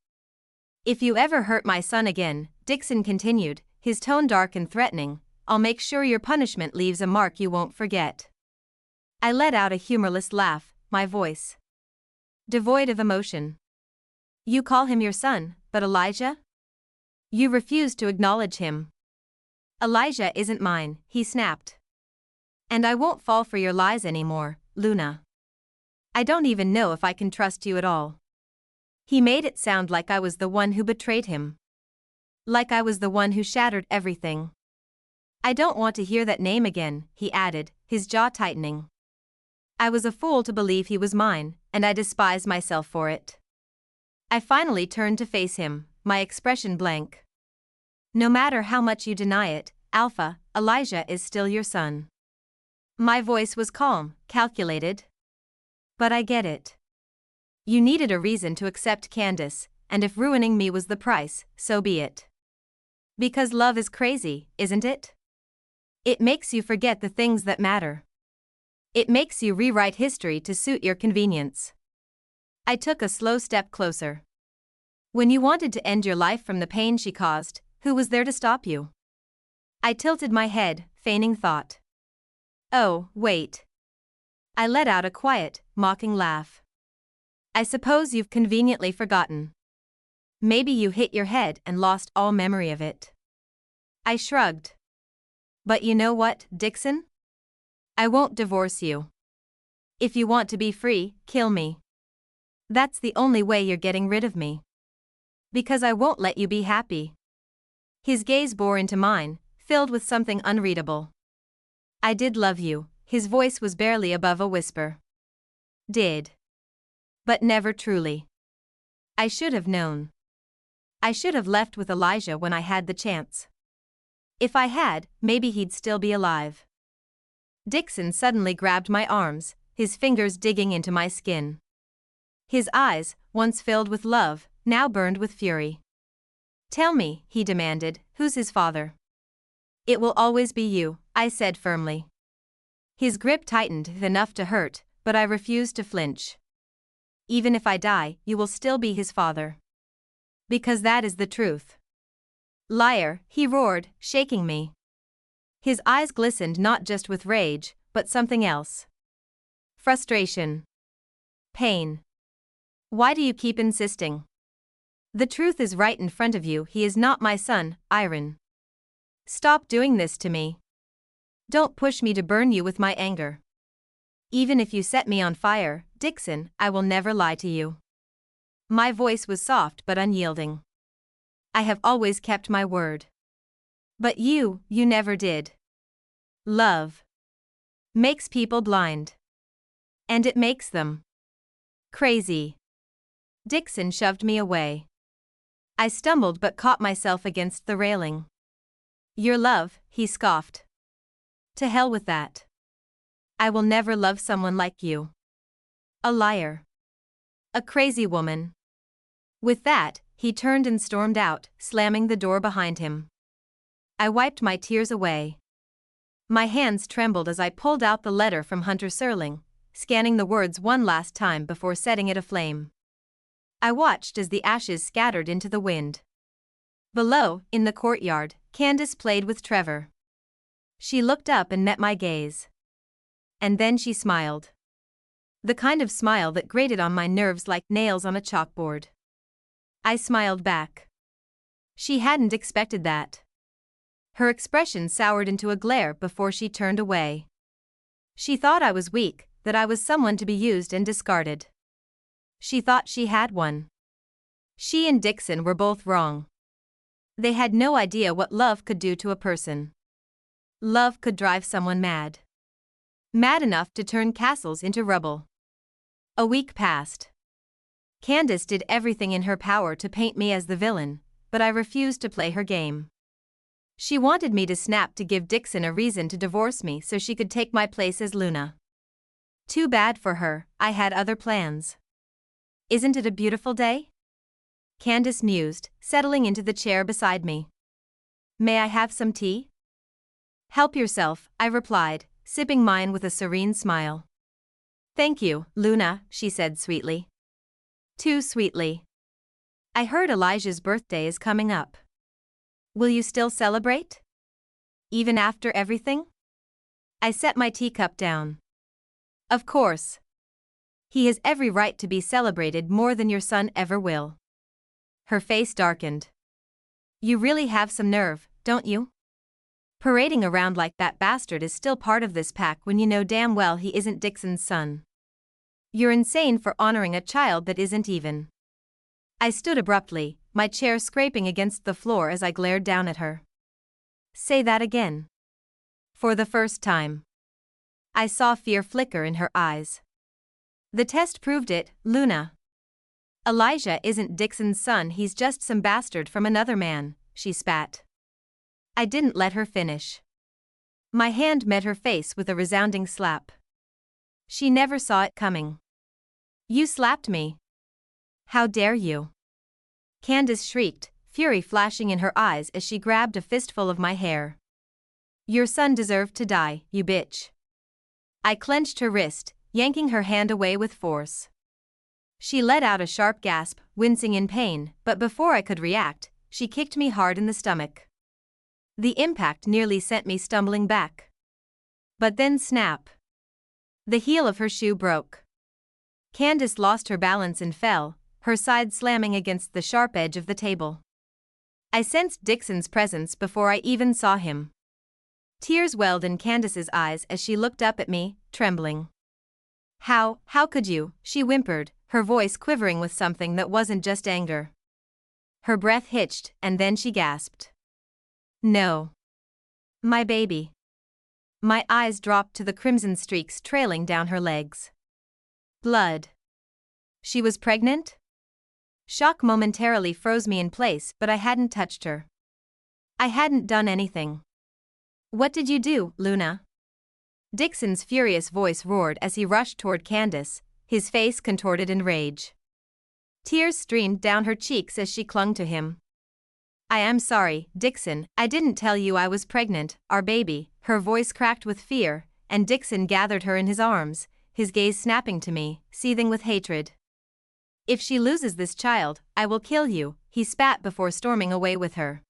If you ever hurt my son again, Dixon continued, his tone dark and threatening, I'll make sure your punishment leaves a mark you won't forget. I let out a humorless laugh, my voice devoid of emotion. You call him your son, but Elijah? You refuse to acknowledge him. Elijah isn't mine, he snapped. And I won't fall for your lies anymore, Luna. I don't even know if I can trust you at all. He made it sound like I was the one who betrayed him. Like I was the one who shattered everything. I don't want to hear that name again, he added, his jaw tightening. I was a fool to believe he was mine, and I despise myself for it. I finally turned to face him, my expression blank. No matter how much you deny it, Alpha, Elijah is still your son. My voice was calm, calculated. But I get it. You needed a reason to accept Candace, and if ruining me was the price, so be it. Because love is crazy, isn't it? It makes you forget the things that matter. It makes you rewrite history to suit your convenience. I took a slow step closer. When you wanted to end your life from the pain she caused, who was there to stop you? I tilted my head, feigning thought. Oh, wait. I let out a quiet, mocking laugh. I suppose you've conveniently forgotten. Maybe you hit your head and lost all memory of it. I shrugged. But you know what, Dixon? I won't divorce you. If you want to be free, kill me. That's the only way you're getting rid of me. Because I won't let you be happy. His gaze bore into mine, filled with something unreadable. I did love you, his voice was barely above a whisper. Did. But never truly. I should have known. I should have left with Elijah when I had the chance. If I had, maybe he'd still be alive. Dixon suddenly grabbed my arms, his fingers digging into my skin. His eyes, once filled with love, now burned with fury. Tell me, he demanded, who's his father? It will always be you, I said firmly. His grip tightened enough to hurt, but I refused to flinch. Even if I die, you will still be his father. Because that is the truth. Liar, he roared, shaking me. His eyes glistened not just with rage, but something else. Frustration. Pain. Why do you keep insisting? The truth is right in front of you. He is not my son, Irin. Stop doing this to me. Don't push me to burn you with my anger. Even if you set me on fire, Dixon, I will never lie to you. My voice was soft but unyielding. I have always kept my word. But you never did. Love makes people blind. And it makes them crazy. Dixon shoved me away. I stumbled but caught myself against the railing. Your love, he scoffed. To hell with that. I will never love someone like you. A liar. A crazy woman. With that, he turned and stormed out, slamming the door behind him. I wiped my tears away. My hands trembled as I pulled out the letter from Hunter Serling, scanning the words one last time before setting it aflame. I watched as the ashes scattered into the wind. Below, in the courtyard, Candace played with Trevor. She looked up and met my gaze. And then she smiled. The kind of smile that grated on my nerves like nails on a chalkboard. I smiled back. She hadn't expected that. Her expression soured into a glare before she turned away. She thought I was weak, that I was someone to be used and discarded. She thought she had one. She and Dixon were both wrong. They had no idea what love could do to a person. Love could drive someone mad. Mad enough to turn castles into rubble. A week passed. Candace did everything in her power to paint me as the villain, but I refused to play her game. She wanted me to snap to give Dixon a reason to divorce me so she could take my place as Luna. Too bad for her, I had other plans. Isn't it a beautiful day? Candace mused, settling into the chair beside me. May I have some tea? Help yourself, I replied, sipping mine with a serene smile. Thank you, Luna, she said sweetly. Too sweetly. I heard Elijah's birthday is coming up. Will you still celebrate? Even after everything? I set my teacup down. Of course. He has every right to be celebrated more than your son ever will. Her face darkened. You really have some nerve, don't you? Parading around like that bastard is still part of this pack when you know damn well he isn't Dixon's son. You're insane for honoring a child that isn't even. I stood abruptly, my chair scraping against the floor as I glared down at her. Say that again. For the first time. I saw fear flicker in her eyes. The test proved it, Luna. Elijah isn't Dixon's son, he's just some bastard from another man, she spat. I didn't let her finish. My hand met her face with a resounding slap. She never saw it coming. You slapped me. How dare you? Candace shrieked, fury flashing in her eyes as she grabbed a fistful of my hair. Your son deserved to die, you bitch. I clenched her wrist, yanking her hand away with force. She let out a sharp gasp, wincing in pain, but before I could react, she kicked me hard in the stomach. The impact nearly sent me stumbling back. But then snap! The heel of her shoe broke. Candace lost her balance and fell, her side slamming against the sharp edge of the table. I sensed Dixon's presence before I even saw him. Tears welled in Candace's eyes as she looked up at me, trembling. How could you?" she whimpered, her voice quivering with something that wasn't just anger. Her breath hitched, and then she gasped. "No. My baby." My eyes dropped to the crimson streaks trailing down her legs. Blood. She was pregnant? Shock momentarily froze me in place, but I hadn't touched her. I hadn't done anything. "What did you do, Luna?" Dixon's furious voice roared as he rushed toward Candace, his face contorted in rage. Tears streamed down her cheeks as she clung to him. "I am sorry, Dixon, I didn't tell you I was pregnant, our baby." Her voice cracked with fear, and Dixon gathered her in his arms, his gaze snapping to me, seething with hatred. "If she loses this child, I will kill you," he spat before storming away with her.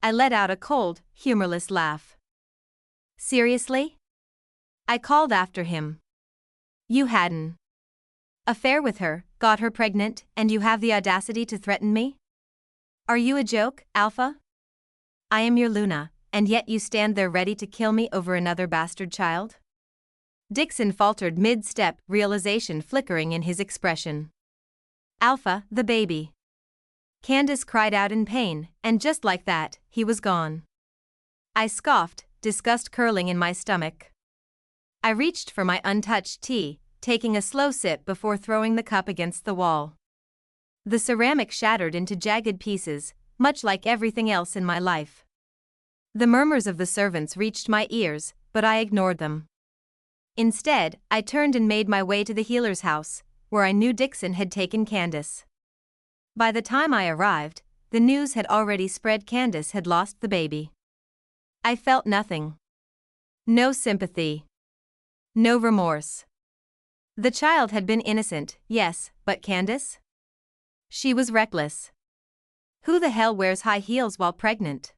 I let out a cold, humorless laugh. "Seriously?" I called after him. "You had an affair with her, got her pregnant, and you have the audacity to threaten me? Are you a joke, Alpha? I am your Luna, and yet you stand there ready to kill me over another bastard child?" Dixon faltered mid-step, realization flickering in his expression. "Alpha, the baby." Candace cried out in pain, and just like that, he was gone. I scoffed, disgust curling in my stomach. I reached for my untouched tea, taking a slow sip before throwing the cup against the wall. The ceramic shattered into jagged pieces, much like everything else in my life. The murmurs of the servants reached my ears, but I ignored them. Instead, I turned and made my way to the healer's house, where I knew Dixon had taken Candace. By the time I arrived, the news had already spread. Candace had lost the baby. I felt nothing. No sympathy. No remorse. The child had been innocent, yes, but Candace? She was reckless. Who the hell wears high heels while pregnant?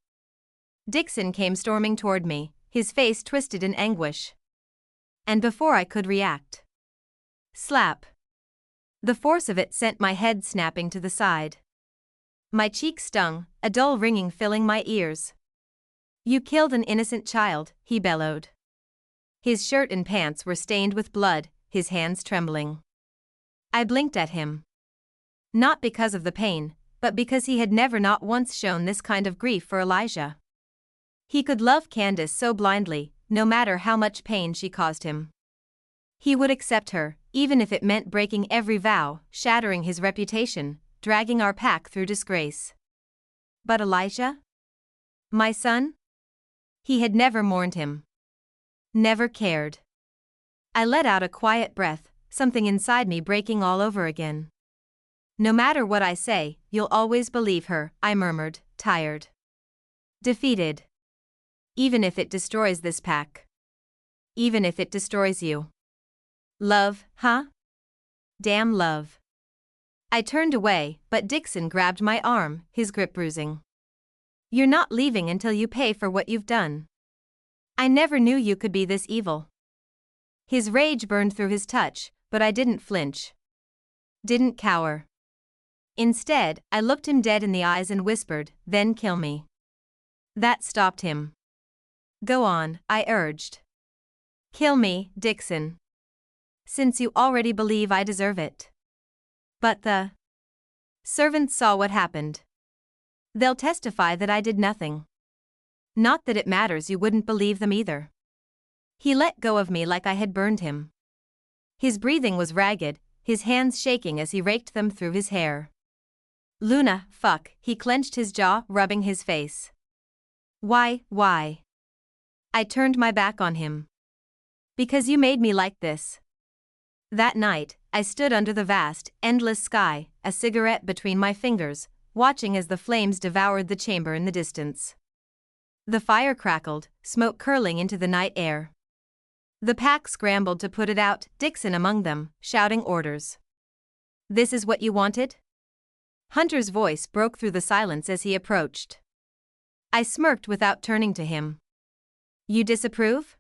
Dixon came storming toward me, his face twisted in anguish. And before I could react, slap. The force of it sent my head snapping to the side. My cheek stung, a dull ringing filling my ears. "You killed an innocent child," he bellowed. His shirt and pants were stained with blood, his hands trembling. I blinked at him. Not because of the pain, but because he had never not once shown this kind of grief for Elijah. He could love Candace so blindly, no matter how much pain she caused him. He would accept her, even if it meant breaking every vow, shattering his reputation, dragging our pack through disgrace. But Elijah? My son? He had never mourned him. Never cared. I let out a quiet breath, something inside me breaking all over again. "No matter what I say, you'll always believe her," I murmured, tired. Defeated. "Even if it destroys this pack. Even if it destroys you. Love, huh? Damn love." I turned away, but Dixon grabbed my arm, his grip bruising. "You're not leaving until you pay for what you've done. I never knew you could be this evil." His rage burned through his touch, but I didn't flinch. Didn't cower. Instead, I looked him dead in the eyes and whispered, "Then kill me." That stopped him. "Go on," I urged. "Kill me, Dixon. Since you already believe I deserve it." But the servants saw what happened. They'll testify that I did nothing. Not that it matters, you wouldn't believe them either. He let go of me like I had burned him. His breathing was ragged, his hands shaking as he raked them through his hair. "Luna, fuck," he clenched his jaw, rubbing his face. Why? I turned my back on him. "Because you made me like this." That night, I stood under the vast, endless sky, a cigarette between my fingers, watching as the flames devoured the chamber in the distance. The fire crackled, smoke curling into the night air. The pack scrambled to put it out, Dixon among them, shouting orders. "This is what you wanted?" Hunter's voice broke through the silence as he approached. I smirked without turning to him. "You disapprove?"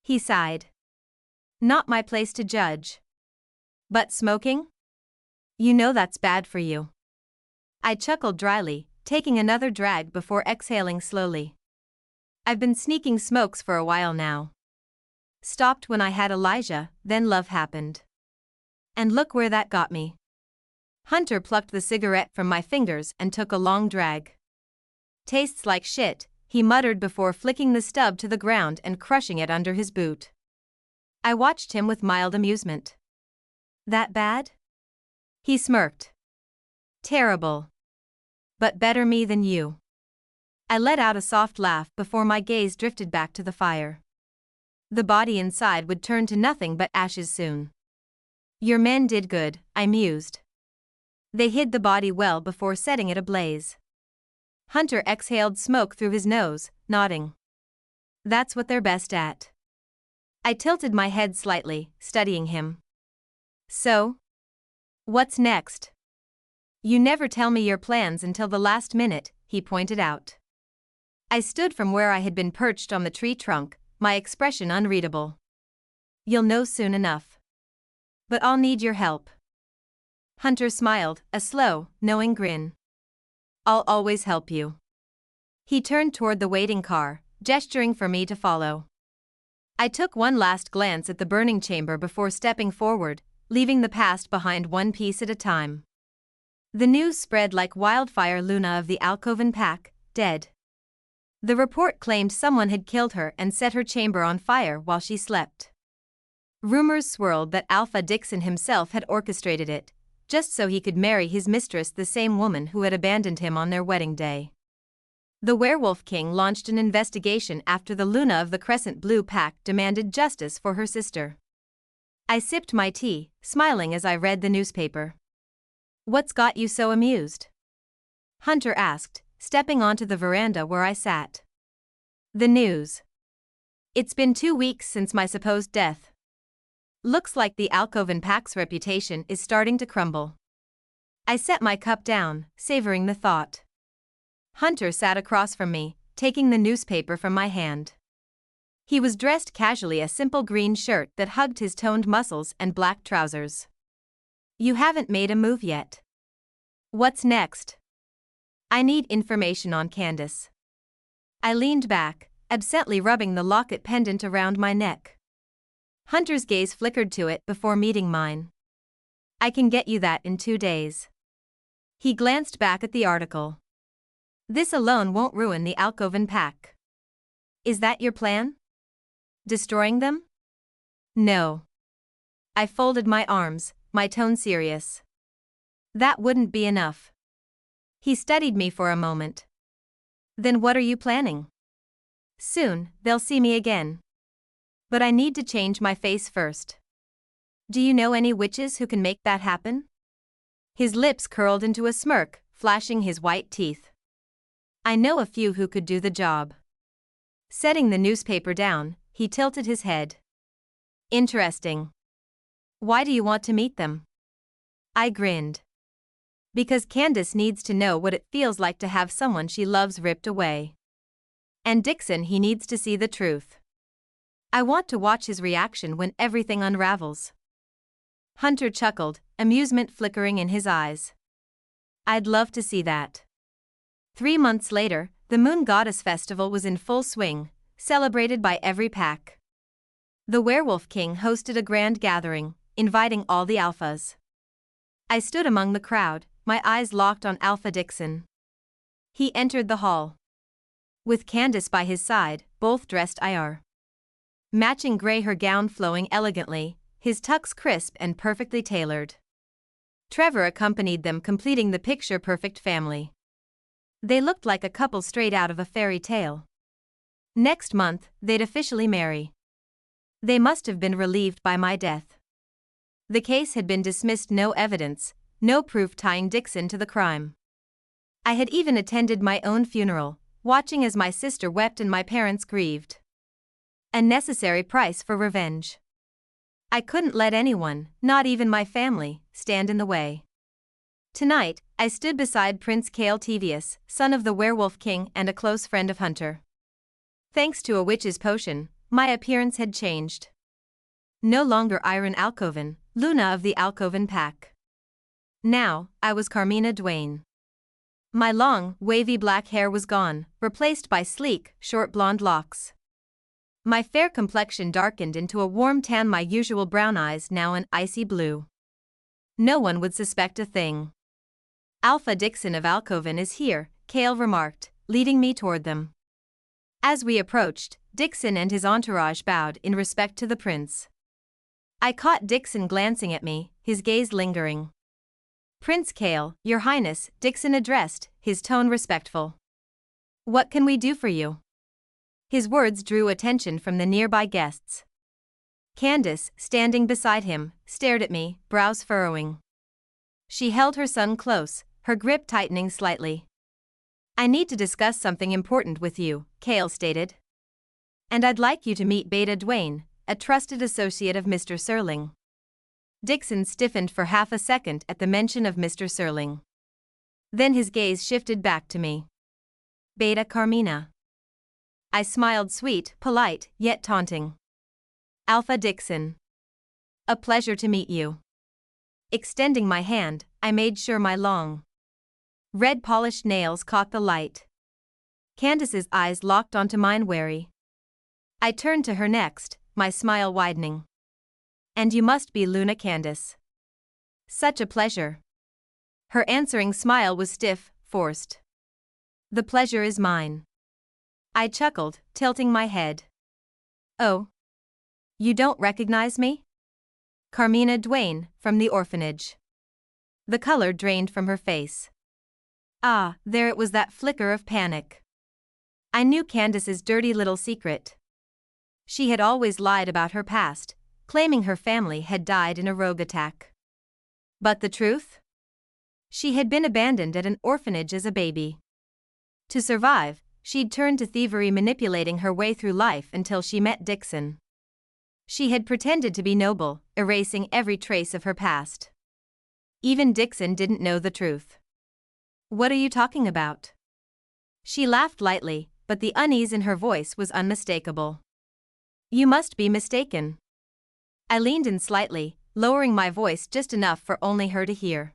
He sighed. "Not my place to judge. But smoking? You know that's bad for you." I chuckled dryly, taking another drag before exhaling slowly. "I've been sneaking smokes for a while now. Stopped when I had Elijah, then love happened. And look where that got me." Hunter plucked the cigarette from my fingers and took a long drag. "Tastes like shit," he muttered before flicking the stub to the ground and crushing it under his boot. I watched him with mild amusement. "That bad?" He smirked. "Terrible. But better me than you." I let out a soft laugh before my gaze drifted back to the fire. The body inside would turn to nothing but ashes soon. "Your men did good," I mused. "They hid the body well before setting it ablaze." Hunter exhaled smoke through his nose, nodding. "That's what they're best at." I tilted my head slightly, studying him. "So? What's next?" "You never tell me your plans until the last minute," he pointed out. I stood from where I had been perched on the tree trunk, my expression unreadable. "You'll know soon enough. But I'll need your help." Hunter smiled, a slow, knowing grin. "I'll always help you." He turned toward the waiting car, gesturing for me to follow. I took one last glance at the burning chamber before stepping forward, leaving the past behind one piece at a time. The news spread like wildfire. Luna of the Alcoven pack, dead. The report claimed someone had killed her and set her chamber on fire while she slept. Rumors swirled that Alpha Dixon himself had orchestrated it, just so he could marry his mistress, the same woman who had abandoned him on their wedding day. The Werewolf King launched an investigation after the Luna of the Crescent Blue pack demanded justice for her sister. I sipped my tea, smiling as I read the newspaper. "What's got you so amused?" Hunter asked, stepping onto the veranda where I sat. "The news. It's been 2 weeks since my supposed death. Looks like the Alcoven pack's reputation is starting to crumble." I set my cup down, savoring the thought. Hunter sat across from me, taking the newspaper from my hand. He was dressed casually, a simple green shirt that hugged his toned muscles and black trousers. "You haven't made a move yet. What's next?" "I need information on Candace." I leaned back, absently rubbing the locket pendant around my neck. Hunter's gaze flickered to it before meeting mine. "I can get you that in 2 days." He glanced back at the article. "This alone won't ruin the Alcoven pack." "Is that your plan? Destroying them?" "No." I folded my arms, my tone serious. "That wouldn't be enough." He studied me for a moment. "Then what are you planning?" "Soon, they'll see me again. But I need to change my face first." "Do you know any witches who can make that happen?" His lips curled into a smirk, flashing his white teeth. "I know a few who could do the job." Setting the newspaper down, he tilted his head. "Interesting. Why do you want to meet them?" I grinned. "Because Candace needs to know what it feels like to have someone she loves ripped away. And Dixon, he needs to see the truth. I want to watch his reaction when everything unravels." Hunter chuckled, amusement flickering in his eyes. "I'd love to see that." 3 months later, the Moon Goddess Festival was in full swing, celebrated by every pack. The Werewolf King hosted a grand gathering, inviting all the alphas. I stood among the crowd, my eyes locked on Alpha Dixon. He entered the hall. With Candace by his side, both dressed IR. Matching grey, her gown flowing elegantly, his tux crisp and perfectly tailored. Trevor accompanied them, completing the picture-perfect family. They looked like a couple straight out of a fairy tale. Next month, they'd officially marry. They must have been relieved by my death. The case had been dismissed, no evidence, no proof tying Dixon to the crime. I had even attended my own funeral, watching as my sister wept and my parents grieved. A necessary price for revenge. I couldn't let anyone, not even my family, stand in the way. Tonight, I stood beside Prince Caeltevius, son of the werewolf king and a close friend of Hunter. Thanks to a witch's potion, my appearance had changed. No longer Irin Alcoven, Luna of the Alcoven pack. Now, I was Carmina Dwayne. My long, wavy black hair was gone, replaced by sleek, short blonde locks. My fair complexion darkened into a warm tan, my usual brown eyes now an icy blue. No one would suspect a thing. Alpha Dixon of Alcoven is here, Cael remarked, leading me toward them. As we approached, Dixon and his entourage bowed in respect to the prince. I caught Dixon glancing at me, his gaze lingering. Prince Cael, Your Highness, Dixon addressed, his tone respectful. What can we do for you? His words drew attention from the nearby guests. Candace, standing beside him, stared at me, brows furrowing. She held her son close, her grip tightening slightly. I need to discuss something important with you, Cael stated. And I'd like you to meet Beta Dwayne, a trusted associate of Mr. Serling. Dixon stiffened for half a second at the mention of Mr. Serling. Then his gaze shifted back to me. Beta Carmina. I smiled, sweet, polite, yet taunting. Alpha Dixon. A pleasure to meet you. Extending my hand, I made sure my long, red polished nails caught the light. Candace's eyes locked onto mine, wary. I turned to her next, my smile widening. And you must be Luna Candace. Such a pleasure. Her answering smile was stiff, forced. The pleasure is mine. I chuckled, tilting my head. Oh. You don't recognize me? Carmina Dwayne, from the orphanage. The color drained from her face. Ah, there it was, that flicker of panic. I knew Candace's dirty little secret. She had always lied about her past, claiming her family had died in a rogue attack. But the truth? She had been abandoned at an orphanage as a baby. To survive, she'd turned to thievery, manipulating her way through life until she met Dixon. She had pretended to be noble, erasing every trace of her past. Even Dixon didn't know the truth. What are you talking about? She laughed lightly, but the unease in her voice was unmistakable. You must be mistaken. I leaned in slightly, lowering my voice just enough for only her to hear.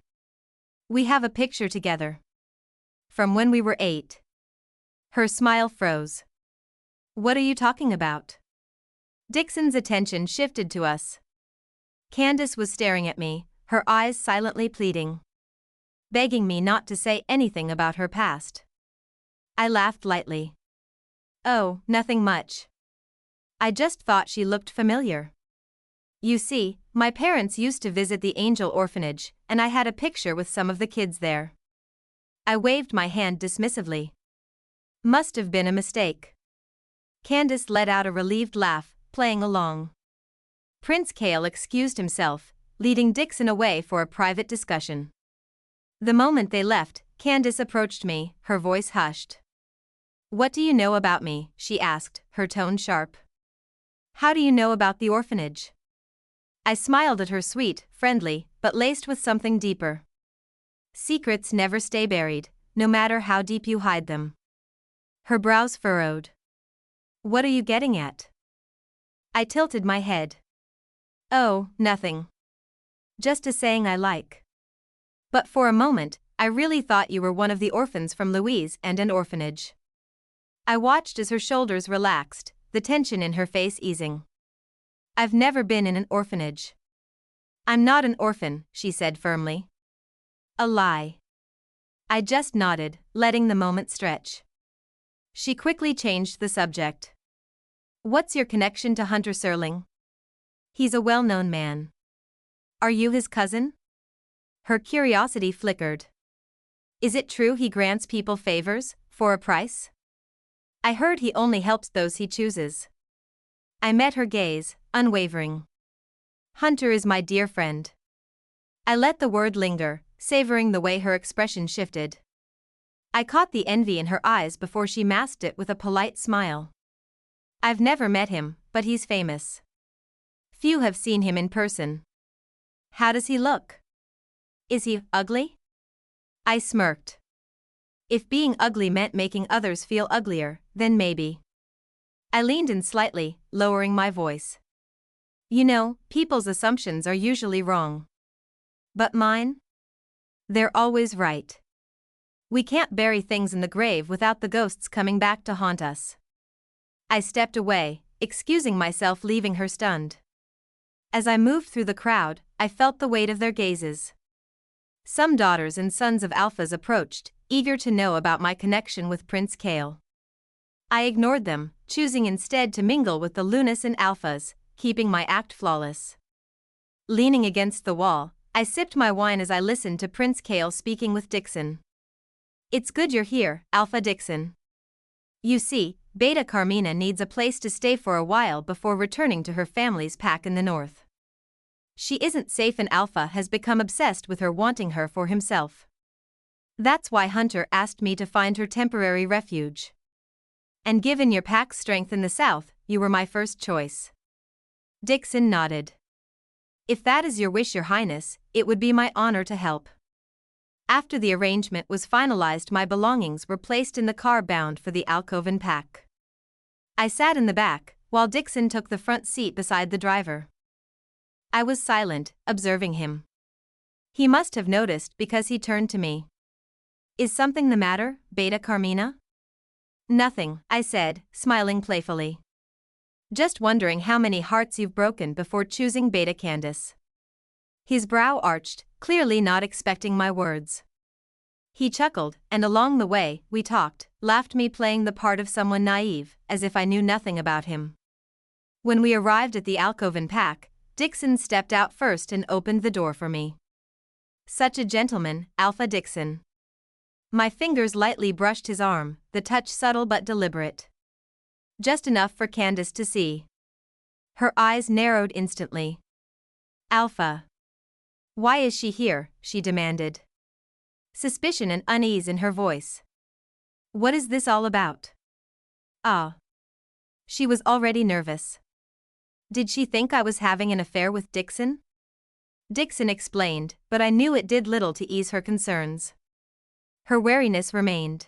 We have a picture together. From when we were 8. Her smile froze. What are you talking about? Dixon's attention shifted to us. Candace was staring at me, her eyes silently pleading. Begging me not to say anything about her past. I laughed lightly. Oh, nothing much. I just thought she looked familiar. You see, my parents used to visit the Angel orphanage, and I had a picture with some of the kids there. I waved my hand dismissively. Must have been a mistake. Candace let out a relieved laugh, playing along. Prince Cael excused himself, leading Dixon away for a private discussion. The moment they left, Candace approached me, her voice hushed. What do you know about me? She asked, her tone sharp. How do you know about the orphanage? I smiled at her, sweet, friendly, but laced with something deeper. Secrets never stay buried, no matter how deep you hide them. Her brows furrowed. What are you getting at? I tilted my head. Oh, nothing. Just a saying I like. But for a moment, I really thought you were one of the orphans from Louise and an orphanage. I watched as her shoulders relaxed, the tension in her face easing. I've never been in an orphanage. I'm not an orphan, she said firmly. A lie. I just nodded, letting the moment stretch. She quickly changed the subject. What's your connection to Hunter Serling? He's a well-known man. Are you his cousin? Her curiosity flickered. Is it true he grants people favors, for a price? I heard he only helps those he chooses. I met her gaze, unwavering. Hunter is my dear friend. I let the word linger, savoring the way her expression shifted. I caught the envy in her eyes before she masked it with a polite smile. I've never met him, but he's famous. Few have seen him in person. How does he look? Is he ugly? I smirked. If being ugly meant making others feel uglier, then maybe. I leaned in slightly, lowering my voice. You know, people's assumptions are usually wrong. But mine? They're always right. We can't bury things in the grave without the ghosts coming back to haunt us. I stepped away, excusing myself, leaving her stunned. As I moved through the crowd, I felt the weight of their gazes. Some daughters and sons of Alphas approached, eager to know about my connection with Prince Kale. I ignored them, choosing instead to mingle with the Lunas and Alphas, keeping my act flawless. Leaning against the wall, I sipped my wine as I listened to Prince Kale speaking with Dixon. It's good you're here, Alpha Dixon. You see, Beta Carmina needs a place to stay for a while before returning to her family's pack in the north. She isn't safe and Alpha has become obsessed with her, wanting her for himself. That's why Hunter asked me to find her temporary refuge. And given your pack's strength in the south, you were my first choice. Dixon nodded. If that is your wish, Your Highness, it would be my honor to help. After the arrangement was finalized, my belongings were placed in the car bound for the Alcoven pack. I sat in the back, while Dixon took the front seat beside the driver. I was silent, observing him. He must have noticed because he turned to me. Is something the matter, Beta Carmina? Nothing, I said, smiling playfully. Just wondering how many hearts you've broken before choosing Beta Candace. His brow arched, clearly not expecting my words. He chuckled, and along the way, we talked, laughed, me playing the part of someone naive, as if I knew nothing about him. When we arrived at the Alcoven pack, Dixon stepped out first and opened the door for me. Such a gentleman, Alpha Dixon. My fingers lightly brushed his arm, the touch subtle but deliberate. Just enough for Candace to see. Her eyes narrowed instantly. Alpha. Why is she here? She demanded. Suspicion and unease in her voice. What is this all about? Ah. She was already nervous. Did she think I was having an affair with Dixon? Dixon explained, but I knew it did little to ease her concerns. Her wariness remained.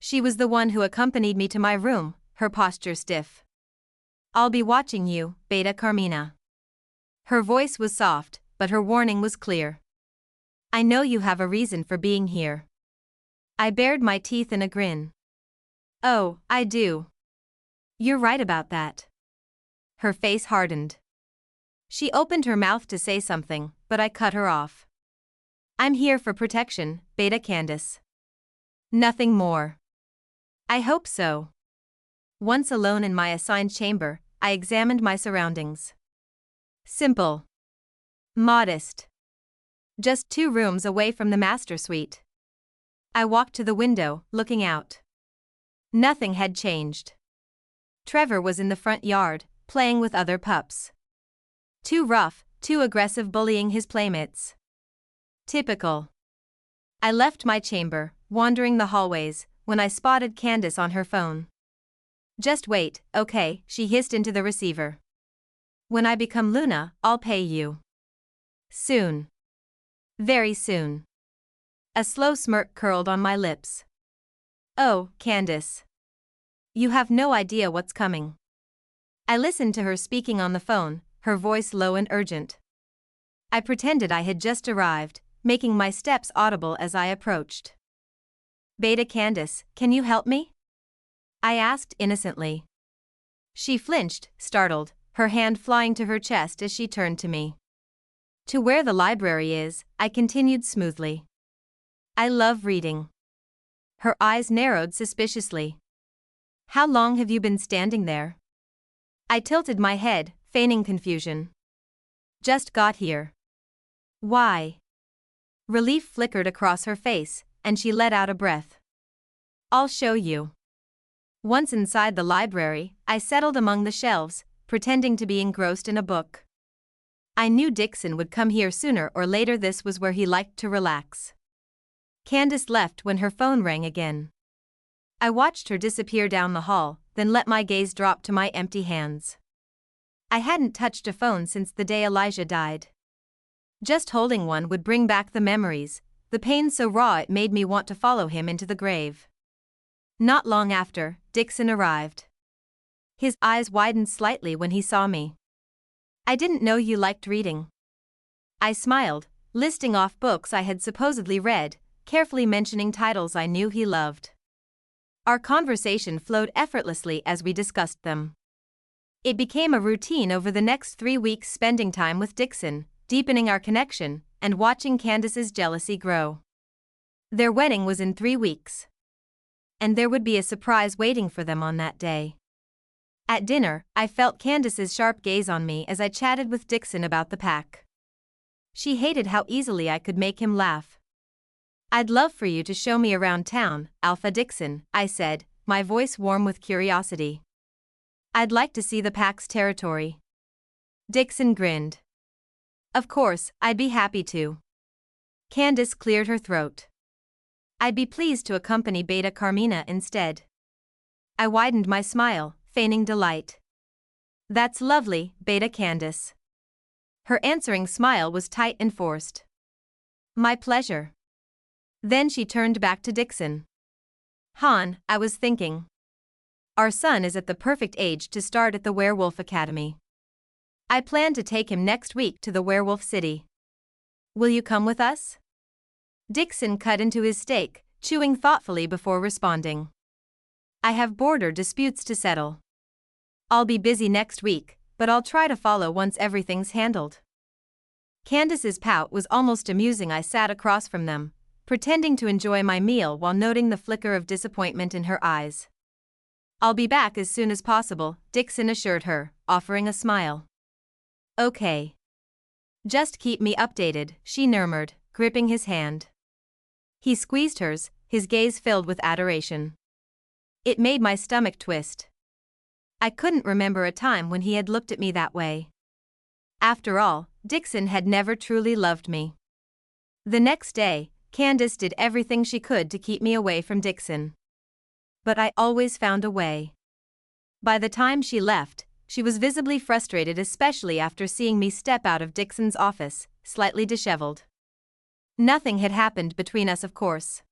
She was the one who accompanied me to my room, her posture stiff. I'll be watching you, Beta Carmina. Her voice was soft, but her warning was clear. I know you have a reason for being here. I bared my teeth in a grin. Oh, I do. You're right about that. Her face hardened. She opened her mouth to say something, but I cut her off. I'm here for protection, Beta Candace. Nothing more. I hope so. Once alone in my assigned chamber, I examined my surroundings. Simple. Modest. Just 2 rooms away from the master suite. I walked to the window, looking out. Nothing had changed. Trevor was in the front yard, playing with other pups. Too rough, too aggressive, bullying his playmates. Typical. I left my chamber, wandering the hallways, when I spotted Candace on her phone. Just wait, okay, she hissed into the receiver. When I become Luna, I'll pay you. Soon. Very soon. A slow smirk curled on my lips. Oh, Candace. You have no idea what's coming. I listened to her speaking on the phone, her voice low and urgent. I pretended I had just arrived, making my steps audible as I approached. Beta Candace, can you help me? I asked innocently. She flinched, startled, her hand flying to her chest as she turned to me. To where the library is, I continued smoothly. I love reading. Her eyes narrowed suspiciously. How long have you been standing there? I tilted my head, feigning confusion. Just got here. Why? Relief flickered across her face, and she let out a breath. I'll show you. Once inside the library, I settled among the shelves, pretending to be engrossed in a book. I knew Dixon would come here sooner or later. This was where he liked to relax. Candace left when her phone rang again. I watched her disappear down the hall, then let my gaze drop to my empty hands. I hadn't touched a phone since the day Elijah died. Just holding one would bring back the memories, the pain so raw it made me want to follow him into the grave. Not long after, Dixon arrived. His eyes widened slightly when he saw me. "I didn't know you liked reading." I smiled, listing off books I had supposedly read, carefully mentioning titles I knew he loved. Our conversation flowed effortlessly as we discussed them. It became a routine over the next 3 weeks, spending time with Dixon, deepening our connection, and watching Candace's jealousy grow. Their wedding was in 3 weeks. And there would be a surprise waiting for them on that day. At dinner, I felt Candace's sharp gaze on me as I chatted with Dixon about the pack. She hated how easily I could make him laugh. "I'd love for you to show me around town, Alpha Dixon," I said, my voice warm with curiosity. "I'd like to see the pack's territory." Dixon grinned. "Of course, I'd be happy to." Candace cleared her throat. "I'd be pleased to accompany Beta Carmina instead." I widened my smile, feigning delight. "That's lovely, Beta Candace." Her answering smile was tight and forced. "My pleasure." Then she turned back to Dixon. "Han, I was thinking. Our son is at the perfect age to start at the Werewolf Academy. I plan to take him next week to the Werewolf City. Will you come with us?" Dixon cut into his steak, chewing thoughtfully before responding. "I have border disputes to settle. I'll be busy next week, but I'll try to follow once everything's handled." Candace's pout was almost amusing. I sat across from them, pretending to enjoy my meal while noting the flicker of disappointment in her eyes. "I'll be back as soon as possible," Dixon assured her, offering a smile. "Okay. Just keep me updated," she murmured, gripping his hand. He squeezed hers, his gaze filled with adoration. It made my stomach twist. I couldn't remember a time when he had looked at me that way. After all, Dixon had never truly loved me. The next day, Candace did everything she could to keep me away from Dixon. But I always found a way. By the time she left, she was visibly frustrated, especially after seeing me step out of Dixon's office, slightly disheveled. Nothing had happened between us, of course.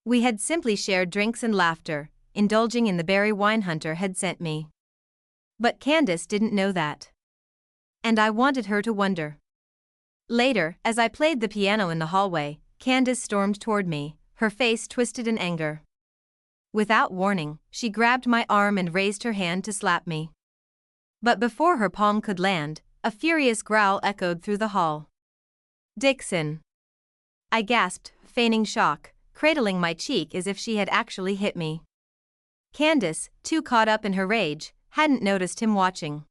We had simply shared drinks and laughter, indulging in the berry wine Hunter had sent me. But Candace didn't know that. And I wanted her to wonder. Later, as I played the piano in the hallway, Candace stormed toward me, her face twisted in anger. Without warning, she grabbed my arm and raised her hand to slap me. But before her palm could land, a furious growl echoed through the hall. "Dixon!" I gasped, feigning shock, cradling my cheek as if she had actually hit me. Candace, too caught up in her rage, hadn't noticed him watching.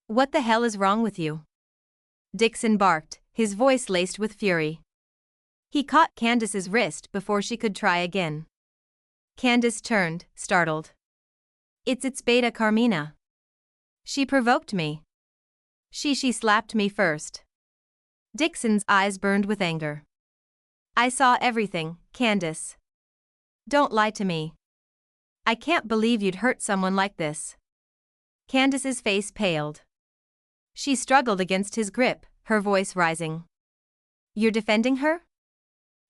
"What the hell is wrong with you?" Dixon barked, his voice laced with fury. He caught Candace's wrist before she could try again. Candace turned, startled. It's Beta Carmina. She provoked me. She slapped me first." Dixon's eyes burned with anger. "I saw everything, Candace. Don't lie to me. I can't believe you'd hurt someone like this." Candace's face paled. She struggled against his grip, her voice rising. "You're defending her?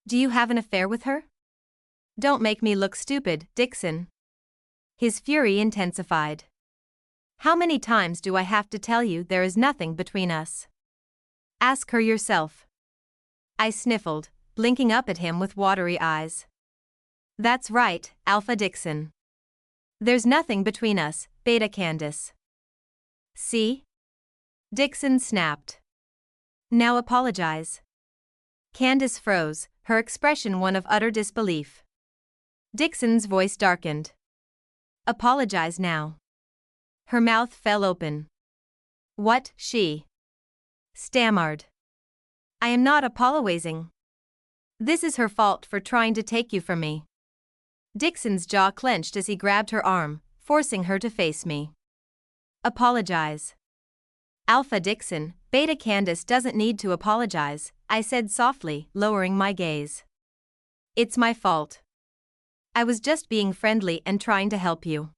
Do you have an affair with her? Don't make me look stupid, Dixon." His fury intensified. "How many times do I have to tell you there is nothing between us? Ask her yourself." I sniffled, blinking up at him with watery eyes. "That's right, Alpha Dixon. There's nothing between us, Beta Candace. See?" Dixon snapped. "Now apologize." Candace froze, her expression one of utter disbelief. Dixon's voice darkened. "Apologize now." Her mouth fell open. "What?" she stammered. "I am not apologizing. This is her fault for trying to take you from me." Dixon's jaw clenched as he grabbed her arm, forcing her to face me. "Apologize." "Alpha Dixon, Beta Candace doesn't need to apologize," I said softly, lowering my gaze. "It's my fault. I was just being friendly and trying to help you."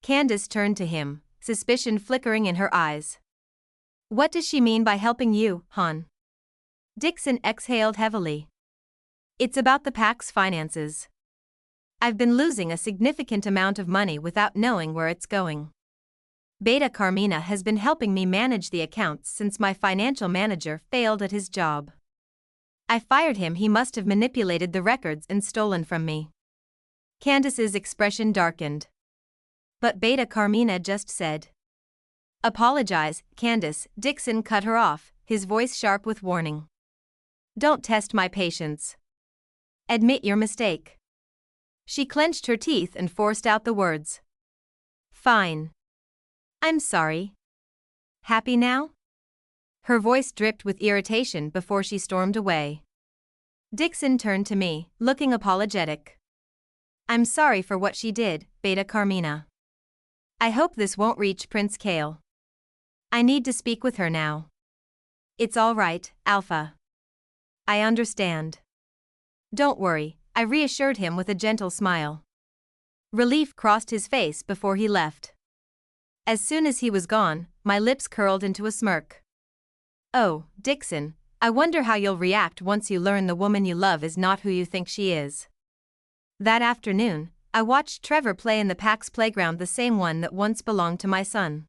Candace turned to him, suspicion flickering in her eyes. What does she mean by helping you, hon? Dixon exhaled heavily. It's about the pack's finances. I've been losing a significant amount of money without knowing where it's going. Beta Carmina has been helping me manage the accounts since my financial manager failed at his job. I fired him. He must have manipulated the records and stolen from me. Candace's expression darkened. But Beta Carmina just said. Apologize, Candace. Dixon cut her off, his voice sharp with warning. Don't test my patience. Admit your mistake. She clenched her teeth and forced out the words. Fine. I'm sorry. Happy now? Her voice dripped with irritation before she stormed away. Dixon turned to me, looking apologetic. I'm sorry for what she did, Beta Carmina. I hope this won't reach Prince Kale. I need to speak with her now. It's all right, Alpha. I understand. Don't worry, I reassured him with a gentle smile. Relief crossed his face before he left. As soon as he was gone, my lips curled into a smirk. Oh, Dixon, I wonder how you'll react once you learn the woman you love is not who you think she is. That afternoon, I watched Trevor play in the pack's playground, the same one that once belonged to my son.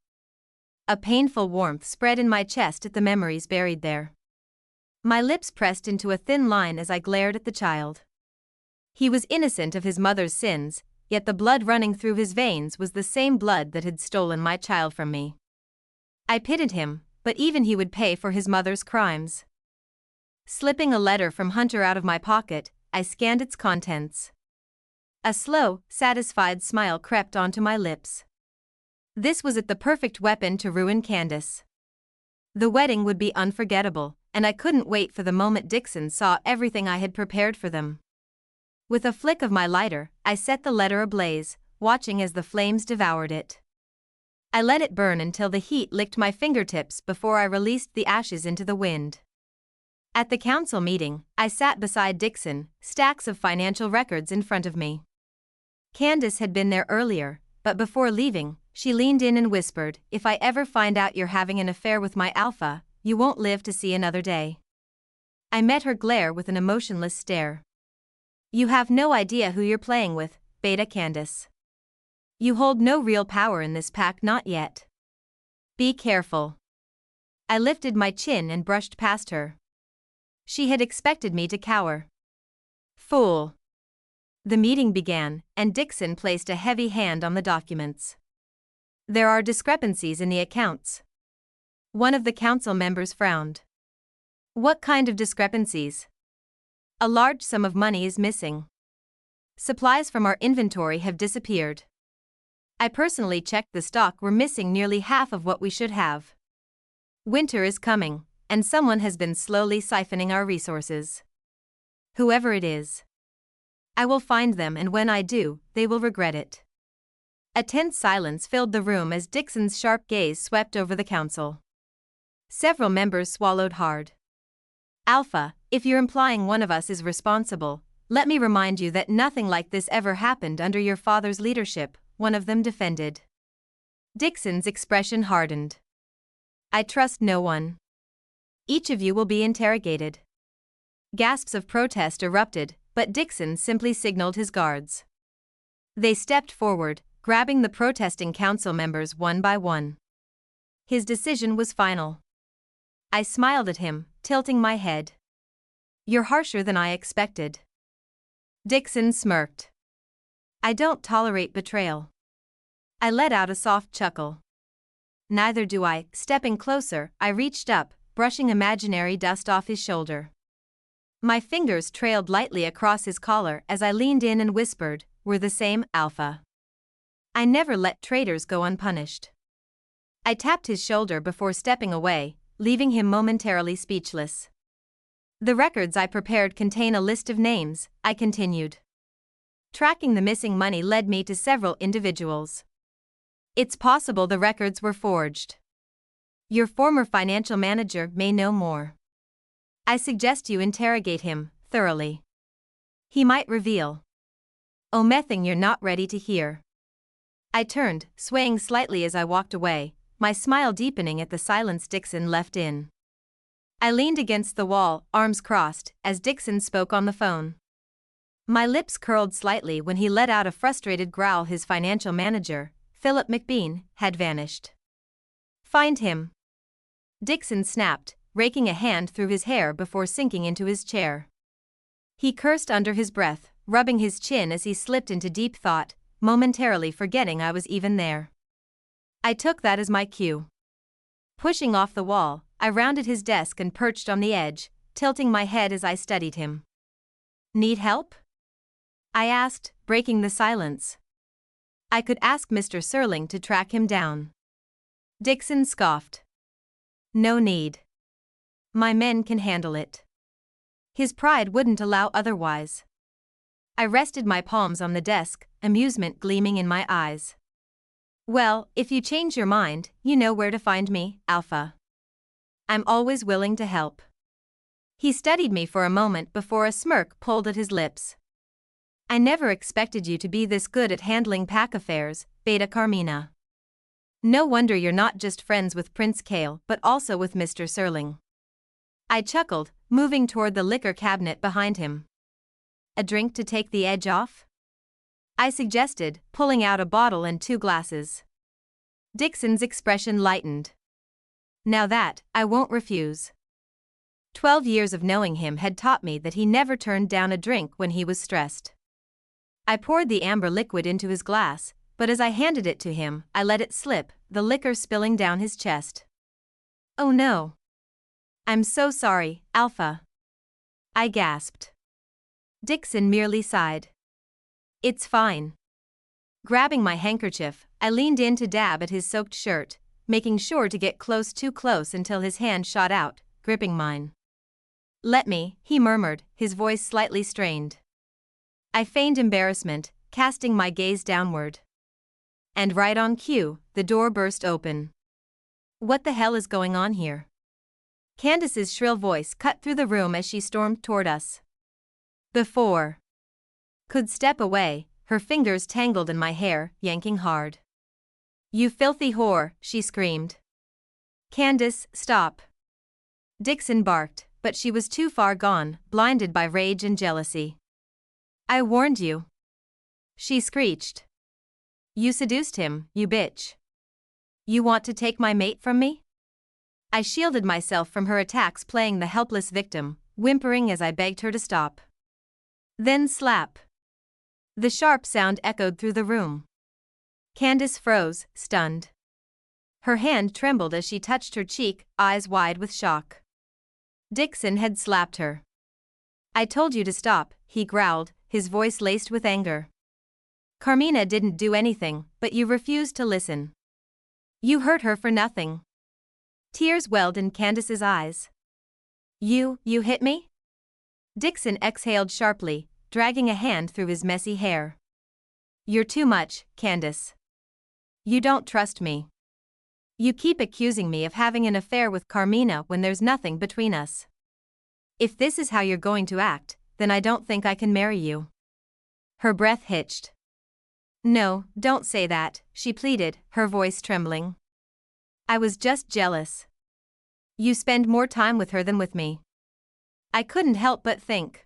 A painful warmth spread in my chest at the memories buried there. My lips pressed into a thin line as I glared at the child. He was innocent of his mother's sins, yet the blood running through his veins was the same blood that had stolen my child from me. I pitied him, but even he would pay for his mother's crimes. Slipping a letter from Hunter out of my pocket, I scanned its contents. A slow, satisfied smile crept onto my lips. This was the perfect weapon to ruin Candace. The wedding would be unforgettable, and I couldn't wait for the moment Dixon saw everything I had prepared for them. With a flick of my lighter, I set the letter ablaze, watching as the flames devoured it. I let it burn until the heat licked my fingertips before I released the ashes into the wind. At the council meeting, I sat beside Dixon, stacks of financial records in front of me. Candace had been there earlier, but before leaving, she leaned in and whispered, If I ever find out you're having an affair with my Alpha, you won't live to see another day. I met her glare with an emotionless stare. You have no idea who you're playing with, Beta Candace. You hold no real power in this pack, not yet. Be careful. I lifted my chin and brushed past her. She had expected me to cower. Fool. The meeting began, and Dixon placed a heavy hand on the documents. There are discrepancies in the accounts. One of the council members frowned. What kind of discrepancies? A large sum of money is missing. Supplies from our inventory have disappeared. I personally checked the stock. We're missing nearly half of what we should have. Winter is coming, and someone has been slowly siphoning our resources. Whoever it is. I will find them, and when I do, they will regret it. A tense silence filled the room as Dixon's sharp gaze swept over the council. Several members swallowed hard. Alpha, if you're implying one of us is responsible, let me remind you that nothing like this ever happened under your father's leadership, one of them defended. Dixon's expression hardened. I trust no one. Each of you will be interrogated. Gasps of protest erupted, but Dixon simply signaled his guards. They stepped forward, grabbing the protesting council members one by one. His decision was final. I smiled at him, tilting my head. You're harsher than I expected. Dixon smirked. I don't tolerate betrayal. I let out a soft chuckle. Neither do I. Stepping closer, I reached up, brushing imaginary dust off his shoulder. My fingers trailed lightly across his collar as I leaned in and whispered, We're the same, Alpha. I never let traitors go unpunished. I tapped his shoulder before stepping away, leaving him momentarily speechless. The records I prepared contain a list of names, I continued. Tracking the missing money led me to several individuals. It's possible the records were forged. Your former financial manager may know more. I suggest you interrogate him thoroughly. He might reveal. Omething you're not ready to hear. I turned, swaying slightly as I walked away, my smile deepening at the silence Dixon left in. I leaned against the wall, arms crossed, as Dixon spoke on the phone. My lips curled slightly when he let out a frustrated growl. His financial manager, Philip McBean, had vanished. Find him. Dixon snapped, raking a hand through his hair before sinking into his chair. He cursed under his breath, rubbing his chin as he slipped into deep thought, momentarily forgetting I was even there. I took that as my cue. Pushing off the wall, I rounded his desk and perched on the edge, tilting my head as I studied him. Need help? I asked, breaking the silence. I could ask Mr. Serling to track him down. Dixon scoffed. No need. My men can handle it. His pride wouldn't allow otherwise. I rested my palms on the desk, amusement gleaming in my eyes. Well, if you change your mind, you know where to find me, Alpha. I'm always willing to help. He studied me for a moment before a smirk pulled at his lips. I never expected you to be this good at handling pack affairs, Beta Carmina. No wonder you're not just friends with Prince Kale but also with Mr. Serling. I chuckled, moving toward the liquor cabinet behind him. A drink to take the edge off? I suggested, pulling out a bottle and 2 glasses. Dixon's expression lightened. Now that, I won't refuse. 12 years of knowing him had taught me that he never turned down a drink when he was stressed. I poured the amber liquid into his glass, but as I handed it to him, I let it slip, the liquor spilling down his chest. Oh no. I'm so sorry, Alpha. I gasped. Dixon merely sighed. It's fine. Grabbing my handkerchief, I leaned in to dab at his soaked shirt, making sure to get too close until his hand shot out, gripping mine. Let me, he murmured, his voice slightly strained. I feigned embarrassment, casting my gaze downward. And right on cue, the door burst open. What the hell is going on here? Candace's shrill voice cut through the room as she stormed toward us. Before could step away, her fingers tangled in my hair, yanking hard. You filthy whore, she screamed. Candace, stop. Dixon barked, but she was too far gone, blinded by rage and jealousy. I warned you. She screeched. You seduced him, you bitch. You want to take my mate from me? I shielded myself from her attacks, playing the helpless victim, whimpering as I begged her to stop. Then slap. The sharp sound echoed through the room. Candace froze, stunned. Her hand trembled as she touched her cheek, eyes wide with shock. Dixon had slapped her. I told you to stop, he growled, his voice laced with anger. Carmina didn't do anything, but you refused to listen. You hurt her for nothing. Tears welled in Candace's eyes. You hit me? Dixon exhaled sharply, dragging a hand through his messy hair. You're too much, Candace. You don't trust me. You keep accusing me of having an affair with Carmina when there's nothing between us. If this is how you're going to act, then I don't think I can marry you. Her breath hitched. No, don't say that, she pleaded, her voice trembling. I was just jealous. You spend more time with her than with me. I couldn't help but think.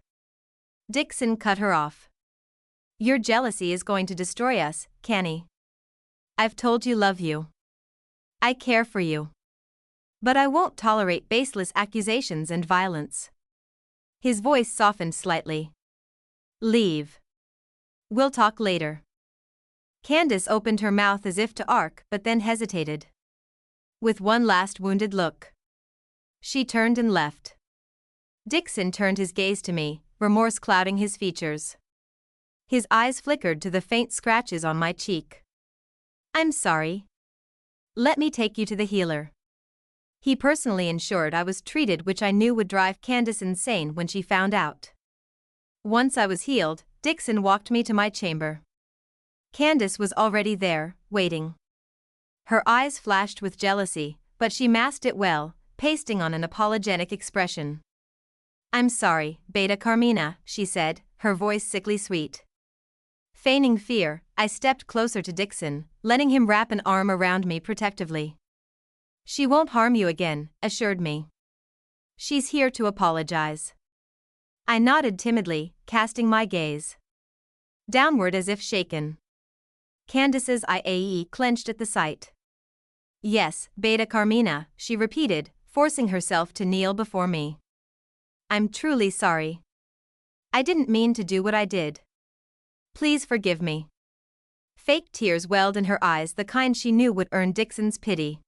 Dixon cut her off. Your jealousy is going to destroy us, Canny. I've told you love you. I care for you. But I won't tolerate baseless accusations and violence. His voice softened slightly. Leave. We'll talk later. Candace opened her mouth as if to arc, but then hesitated. With one last wounded look. She turned and left. Dixon turned his gaze to me, remorse clouding his features. His eyes flickered to the faint scratches on my cheek. I'm sorry. Let me take you to the healer. He personally ensured I was treated, which I knew would drive Candace insane when she found out. Once I was healed, Dixon walked me to my chamber. Candace was already there, waiting. Her eyes flashed with jealousy, but she masked it well, pasting on an apologetic expression. I'm sorry, Beta Carmina, she said, her voice sickly sweet. Feigning fear, I stepped closer to Dixon, letting him wrap an arm around me protectively. "She won't harm you again," assured me. "She's here to apologize." I nodded timidly, casting my gaze downward as if shaken. Candace's eye clenched at the sight. "Yes, Beta Carmina," she repeated, forcing herself to kneel before me. "I'm truly sorry. I didn't mean to do what I did. Please forgive me." Fake tears welled in her eyes, the kind she knew would earn Dixon's pity.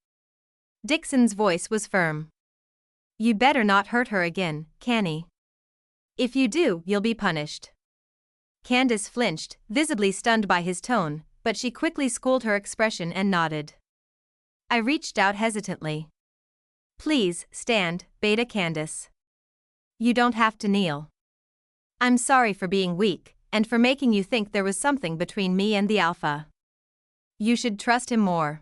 Dixon's voice was firm. "You'd better not hurt her again, Canny. If you do, you'll be punished." Candace flinched, visibly stunned by his tone, but she quickly schooled her expression and nodded. I reached out hesitantly. "Please, stand, Beta Candace. You don't have to kneel. I'm sorry for being weak, and for making you think there was something between me and the Alpha. You should trust him more."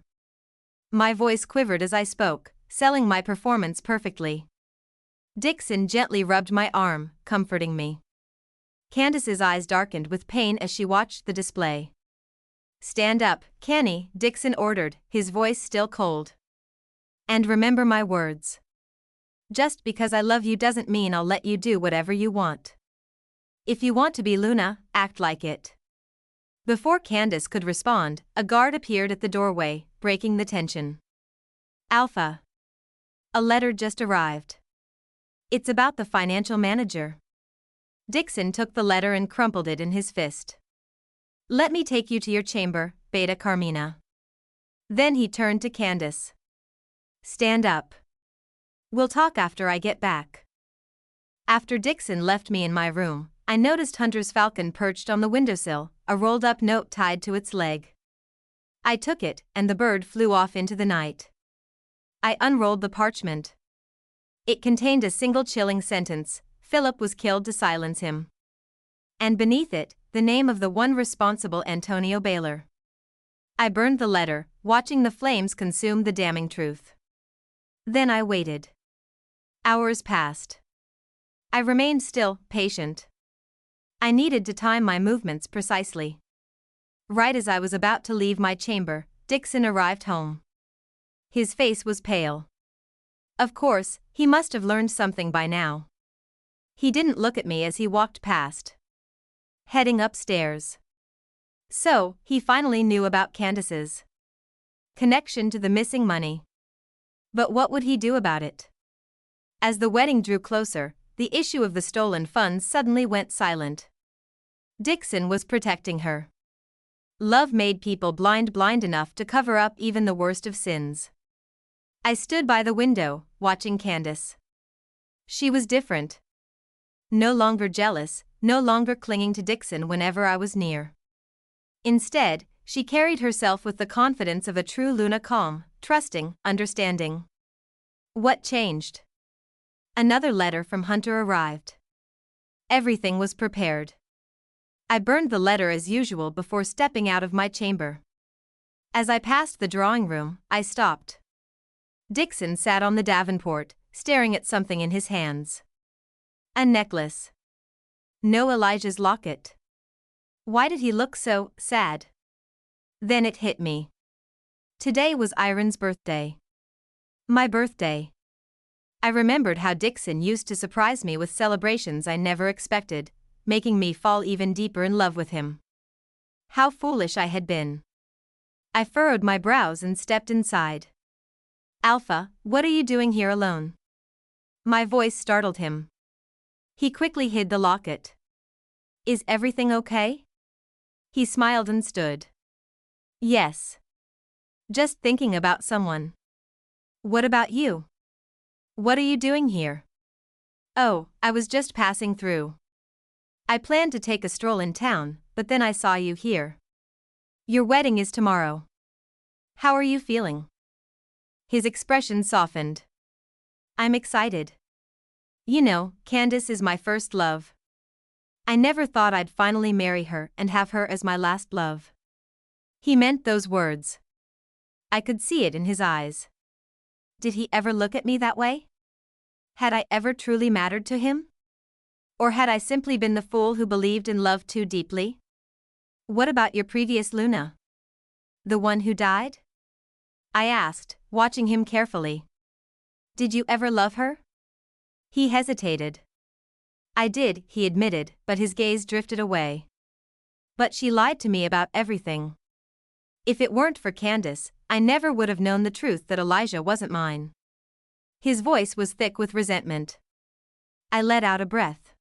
My voice quivered as I spoke, selling my performance perfectly. Dixon gently rubbed my arm, comforting me. Candace's eyes darkened with pain as she watched the display. "Stand up, Canny," Dixon ordered, his voice still cold. "And remember my words. Just because I love you doesn't mean I'll let you do whatever you want. If you want to be Luna, act like it." Before Candace could respond, a guard appeared at the doorway, breaking the tension. "Alpha. A letter just arrived. It's about the financial manager." Dixon took the letter and crumpled it in his fist. "Let me take you to your chamber, Beta Carmina." Then he turned to Candace. "Stand up. We'll talk after I get back." After Dixon left me in my room, I noticed Hunter's falcon perched on the windowsill, a rolled-up note tied to its leg. I took it, and the bird flew off into the night. I unrolled the parchment. It contained a single chilling sentence: "Philip was killed to silence him." And beneath it, the name of the one responsible, Antonio Baylor. I burned the letter, watching the flames consume the damning truth. Then I waited. Hours passed. I remained still, patient. I needed to time my movements precisely. Right as I was about to leave my chamber, Dixon arrived home. His face was pale. Of course, he must have learned something by now. He didn't look at me as he walked past. Heading upstairs. So, he finally knew about Candace's connection to the missing money. But what would he do about it? As the wedding drew closer, the issue of the stolen funds suddenly went silent. Dixon was protecting her. Love made people blind enough to cover up even the worst of sins. I stood by the window, watching Candace. She was different. No longer jealous, no longer clinging to Dixon whenever I was near. Instead, she carried herself with the confidence of a true Luna, calm, trusting, understanding. What changed? Another letter from Hunter arrived. Everything was prepared. I burned the letter as usual before stepping out of my chamber. As I passed the drawing room, I stopped. Dixon sat on the davenport, staring at something in his hands. A necklace. No, Elijah's locket. Why did he look so sad? Then it hit me. Today was Irin's birthday. My birthday. I remembered how Dixon used to surprise me with celebrations I never expected, making me fall even deeper in love with him. How foolish I had been. I furrowed my brows and stepped inside. "Alpha, what are you doing here alone?" My voice startled him. He quickly hid the locket. "Is everything okay?" He smiled and stood. "Yes. Just thinking about someone." "What about you? What are you doing here?" "Oh, I was just passing through. I planned to take a stroll in town, but then I saw you here. Your wedding is tomorrow. How are you feeling?" His expression softened. "I'm excited. You know, Candace is my first love. I never thought I'd finally marry her and have her as my last love." He meant those words. I could see it in his eyes. Did he ever look at me that way? Had I ever truly mattered to him? Or had I simply been the fool who believed in love too deeply? What about your previous Luna? The one who died? I asked, watching him carefully. Did you ever love her? He hesitated. I did, he admitted, but his gaze drifted away. But she lied to me about everything. If it weren't for Candace, I never would have known the truth that Elijah wasn't mine. His voice was thick with resentment. I let out a breath.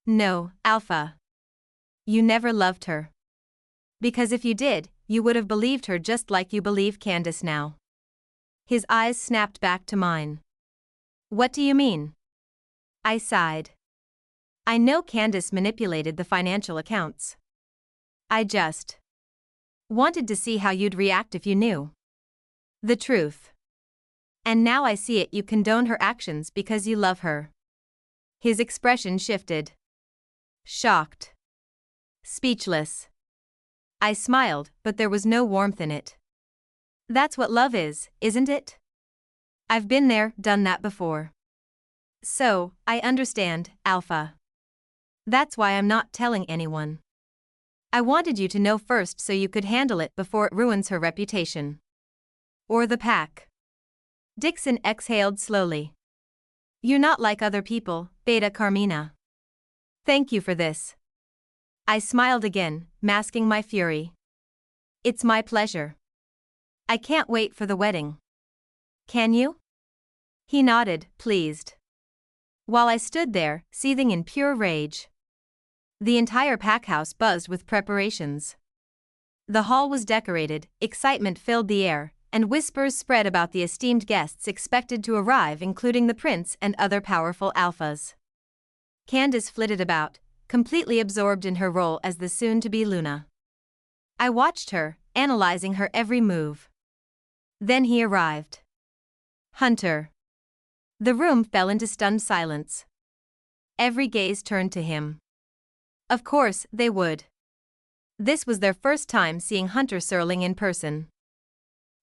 No, Alpha. You never loved her. Because if you did, you would have believed her just like you believe Candace now. His eyes snapped back to mine. What do you mean? I sighed. I know Candace manipulated the financial accounts. I just wanted to see how you'd react if you knew the truth. And now I see it, you condone her actions because you love her. His expression shifted. Shocked. Speechless. I smiled, but there was no warmth in it. That's what love is, isn't it? I've been there, done that before. So, I understand, Alpha. That's why I'm not telling anyone. I wanted you to know first so you could handle it before it ruins her reputation. Or the pack. Dixon exhaled slowly. You're not like other people, Beta Carmina. Thank you for this. I smiled again, masking my fury. It's my pleasure. I can't wait for the wedding. Can you? He nodded, pleased. While I stood there, seething in pure rage. The entire pack house buzzed with preparations. The hall was decorated, excitement filled the air, and whispers spread about the esteemed guests expected to arrive, including the prince and other powerful alphas. Candace flitted about, completely absorbed in her role as the soon-to-be Luna. I watched her, analyzing her every move. Then he arrived. Hunter. The room fell into stunned silence. Every gaze turned to him. Of course, they would. This was their first time seeing Hunter Serling in person.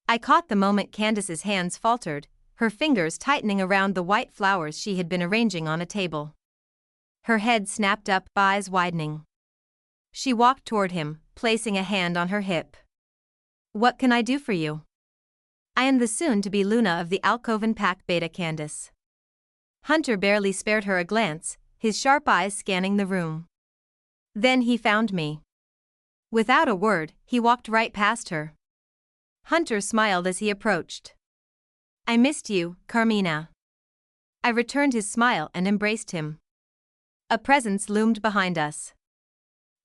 I caught the moment Candace's hands faltered, her fingers tightening around the white flowers she had been arranging on a table. Her head snapped up, eyes widening. She walked toward him, placing a hand on her hip. What can I do for you? I am the soon-to-be Luna of the Alcoven Pack, Beta Candace. Hunter barely spared her a glance, his sharp eyes scanning the room. Then he found me. Without a word, he walked right past her. Hunter smiled as he approached. I missed you, Carmina. I returned his smile and embraced him. A presence loomed behind us.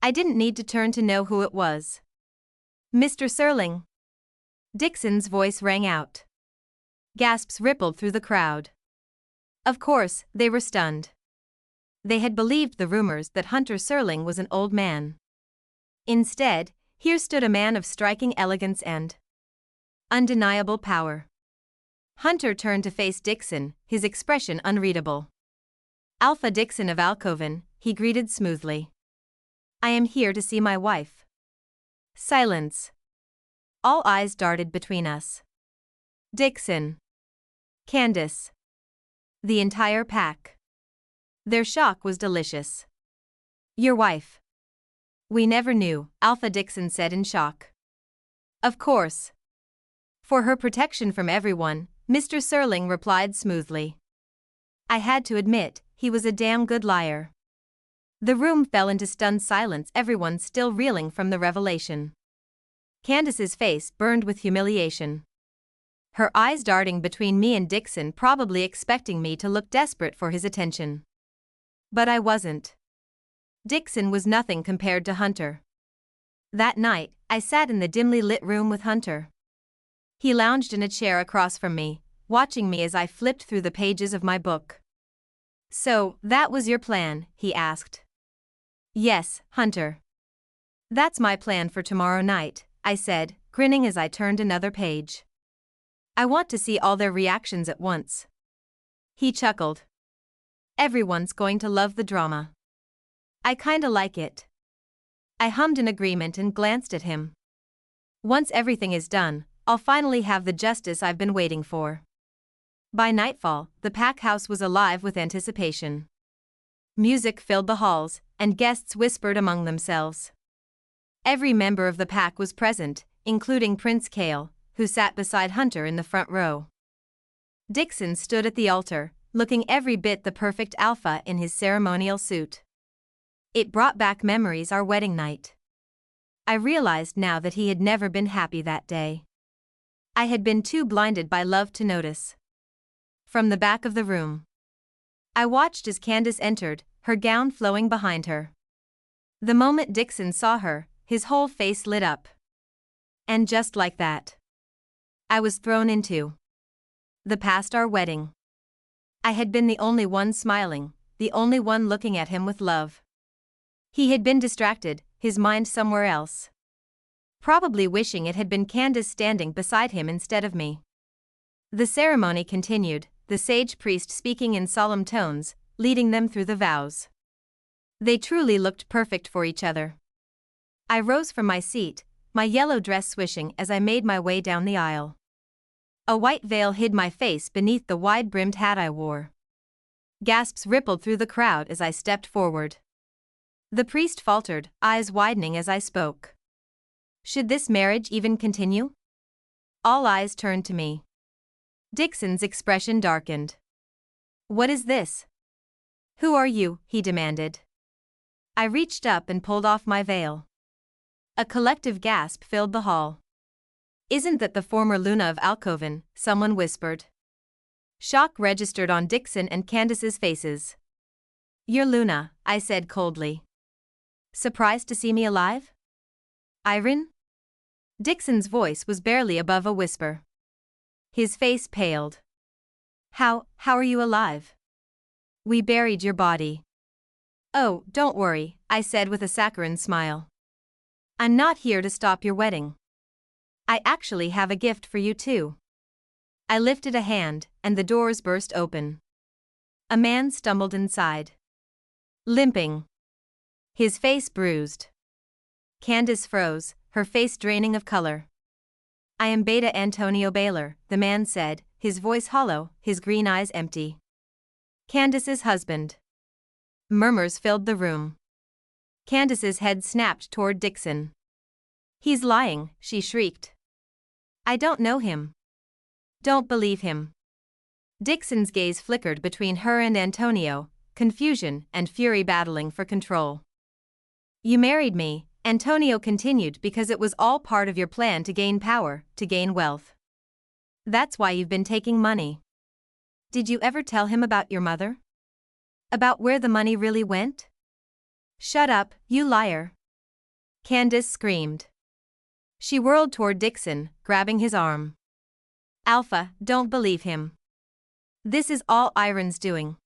I didn't need to turn to know who it was. Mr. Serling. Dixon's voice rang out. Gasps rippled through the crowd. Of course, they were stunned. They had believed the rumors that Hunter Serling was an old man. Instead, here stood a man of striking elegance and undeniable power. Hunter turned to face Dixon, his expression unreadable. Alpha Dixon of Alcoven, he greeted smoothly. I am here to see my wife. Silence. All eyes darted between us. Dixon. Candace. The entire pack. Their shock was delicious. Your wife. We never knew, Alpha Dixon said in shock. Of course. For her protection from everyone, Mr. Serling replied smoothly. I had to admit, he was a damn good liar. The room fell into stunned silence, everyone still reeling from the revelation. Candace's face burned with humiliation. Her eyes darting between me and Dixon, probably expecting me to look desperate for his attention. But I wasn't. Dixon was nothing compared to Hunter. That night, I sat in the dimly lit room with Hunter. He lounged in a chair across from me, watching me as I flipped through the pages of my book. So, that was your plan, he asked. Yes, Hunter. That's my plan for tomorrow night, I said, grinning as I turned another page. I want to see all their reactions at once. He chuckled. Everyone's going to love the drama. I kinda like it. I hummed in agreement and glanced at him. Once everything is done, I'll finally have the justice I've been waiting for. By nightfall, the pack house was alive with anticipation. Music filled the halls, and guests whispered among themselves. Every member of the pack was present, including Prince Kale, who sat beside Hunter in the front row. Dixon stood at the altar, looking every bit the perfect alpha in his ceremonial suit. It brought back memories our wedding night. I realized now that he had never been happy that day. I had been too blinded by love to notice. From the back of the room, I watched as Candace entered, her gown flowing behind her. The moment Dixon saw her, his whole face lit up. And just like that, I was thrown into the past our wedding. I had been the only one smiling, the only one looking at him with love. He had been distracted, his mind somewhere else. Probably wishing it had been Candace standing beside him instead of me. The ceremony continued, the sage priest speaking in solemn tones, leading them through the vows. They truly looked perfect for each other. I rose from my seat, my yellow dress swishing as I made my way down the aisle. A white veil hid my face beneath the wide-brimmed hat I wore. Gasps rippled through the crowd as I stepped forward. The priest faltered, eyes widening as I spoke. Should this marriage even continue? All eyes turned to me. Dixon's expression darkened. What is this? Who are you? He demanded. I reached up and pulled off my veil. A collective gasp filled the hall. Isn't that the former Luna of Alcoven? Someone whispered. Shock registered on Dixon and Candace's faces. You're Luna, I said coldly. Surprised to see me alive? Irin? Dixon's voice was barely above a whisper. His face paled. How are you alive? We buried your body. Oh, don't worry, I said with a saccharine smile. I'm not here to stop your wedding. I actually have a gift for you too. I lifted a hand, and the doors burst open. A man stumbled inside. Limping. His face bruised. Candace froze, her face draining of color. I am Beta Antonio Baylor, the man said, his voice hollow, his green eyes empty. Candace's husband. Murmurs filled the room. Candace's head snapped toward Dixon. He's lying, she shrieked. I don't know him. Don't believe him. Dixon's gaze flickered between her and Antonio, confusion and fury battling for control. You married me, Antonio continued, because it was all part of your plan to gain power, to gain wealth. That's why you've been taking money. Did you ever tell him about your mother? About where the money really went? Shut up, you liar. Candace screamed. She whirled toward Dixon, grabbing his arm. Alpha, don't believe him. This is all Irin's doing.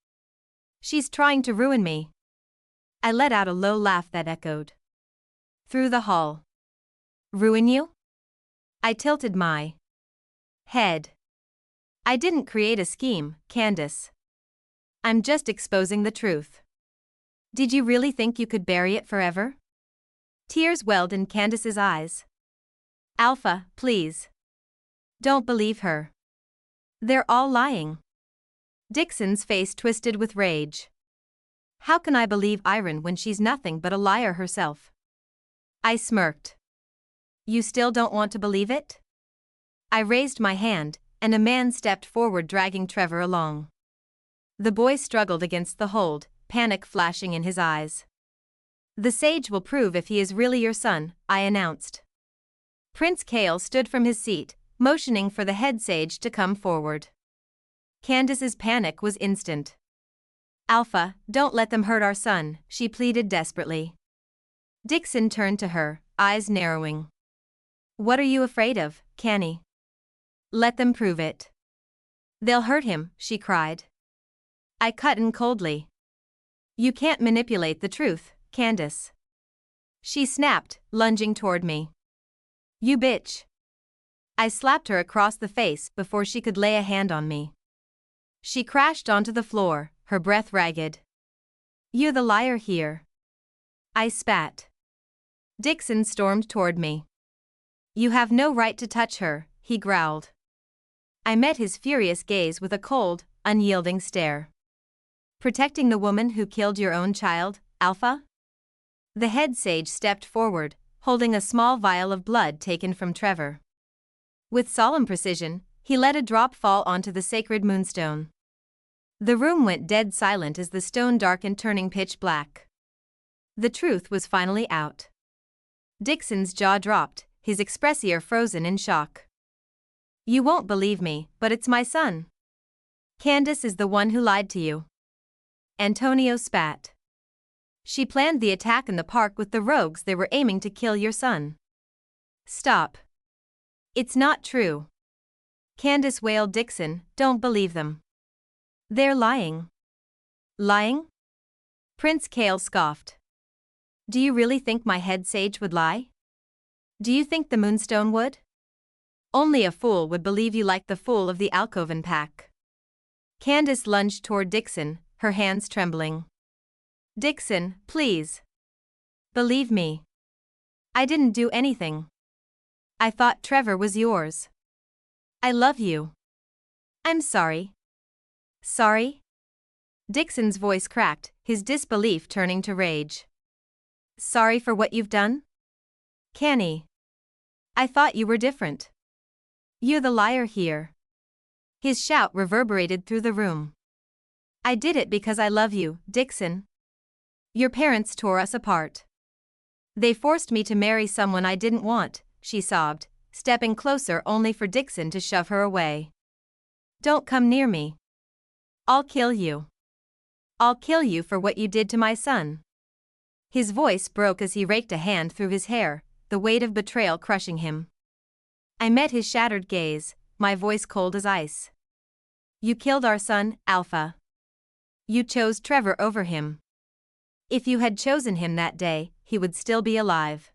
She's trying to ruin me. I let out a low laugh that echoed through the hall. Ruin you? I tilted my head. I didn't create a scheme, Candace. I'm just exposing the truth. Did you really think you could bury it forever? Tears welled in Candace's eyes. Alpha, please. Don't believe her. They're all lying. Dixon's face twisted with rage. How can I believe Irin when she's nothing but a liar herself? I smirked. You still don't want to believe it? I raised my hand, and a man stepped forward dragging Trevor along. The boy struggled against the hold, panic flashing in his eyes. The sage will prove if he is really your son, I announced. Prince Kale stood from his seat, motioning for the head sage to come forward. Candace's panic was instant. Alpha, don't let them hurt our son, she pleaded desperately. Dixon turned to her, eyes narrowing. What are you afraid of, Canny? Let them prove it. They'll hurt him, she cried. I cut in coldly. You can't manipulate the truth, Candace. She snapped, lunging toward me. You bitch. I slapped her across the face before she could lay a hand on me. She crashed onto the floor, her breath ragged. You're the liar here. I spat. Dixon stormed toward me. You have no right to touch her, he growled. I met his furious gaze with a cold, unyielding stare. Protecting the woman who killed your own child, Alpha? The head sage stepped forward, holding a small vial of blood taken from Trevor. With solemn precision, he let a drop fall onto the sacred moonstone. The room went dead silent as the stone darkened, turning pitch black. The truth was finally out. Dixon's jaw dropped, his expressure frozen in shock. "You won't believe me, but it's my son. Candace is the one who lied to you." Antonio spat. "She planned the attack in the park with the rogues. They were aiming to kill your son." "Stop. It's not true." Candace wailed. "Dixon, don't believe them. They're lying." "Lying?" Prince Kale scoffed. "Do you really think my head sage would lie? Do you think the moonstone would? Only a fool would believe you, like the fool of the Alcoven pack." Candace lunged toward Dixon, her hands trembling. "Dixon, please. Believe me. I didn't do anything. I thought Trevor was yours. I love you. I'm sorry." "Sorry?" Dixon's voice cracked, his disbelief turning to rage. "Sorry for what you've done? Canny. I thought you were different. You're the liar here." His shout reverberated through the room. "I did it because I love you, Dixon. Your parents tore us apart. They forced me to marry someone I didn't want," she sobbed, stepping closer only for Dixon to shove her away. "Don't come near me. I'll kill you. I'll kill you for what you did to my son." His voice broke as he raked a hand through his hair, the weight of betrayal crushing him. I met his shattered gaze, my voice cold as ice. "You killed our son, Alpha. You chose Trevor over him. If you had chosen him that day, he would still be alive."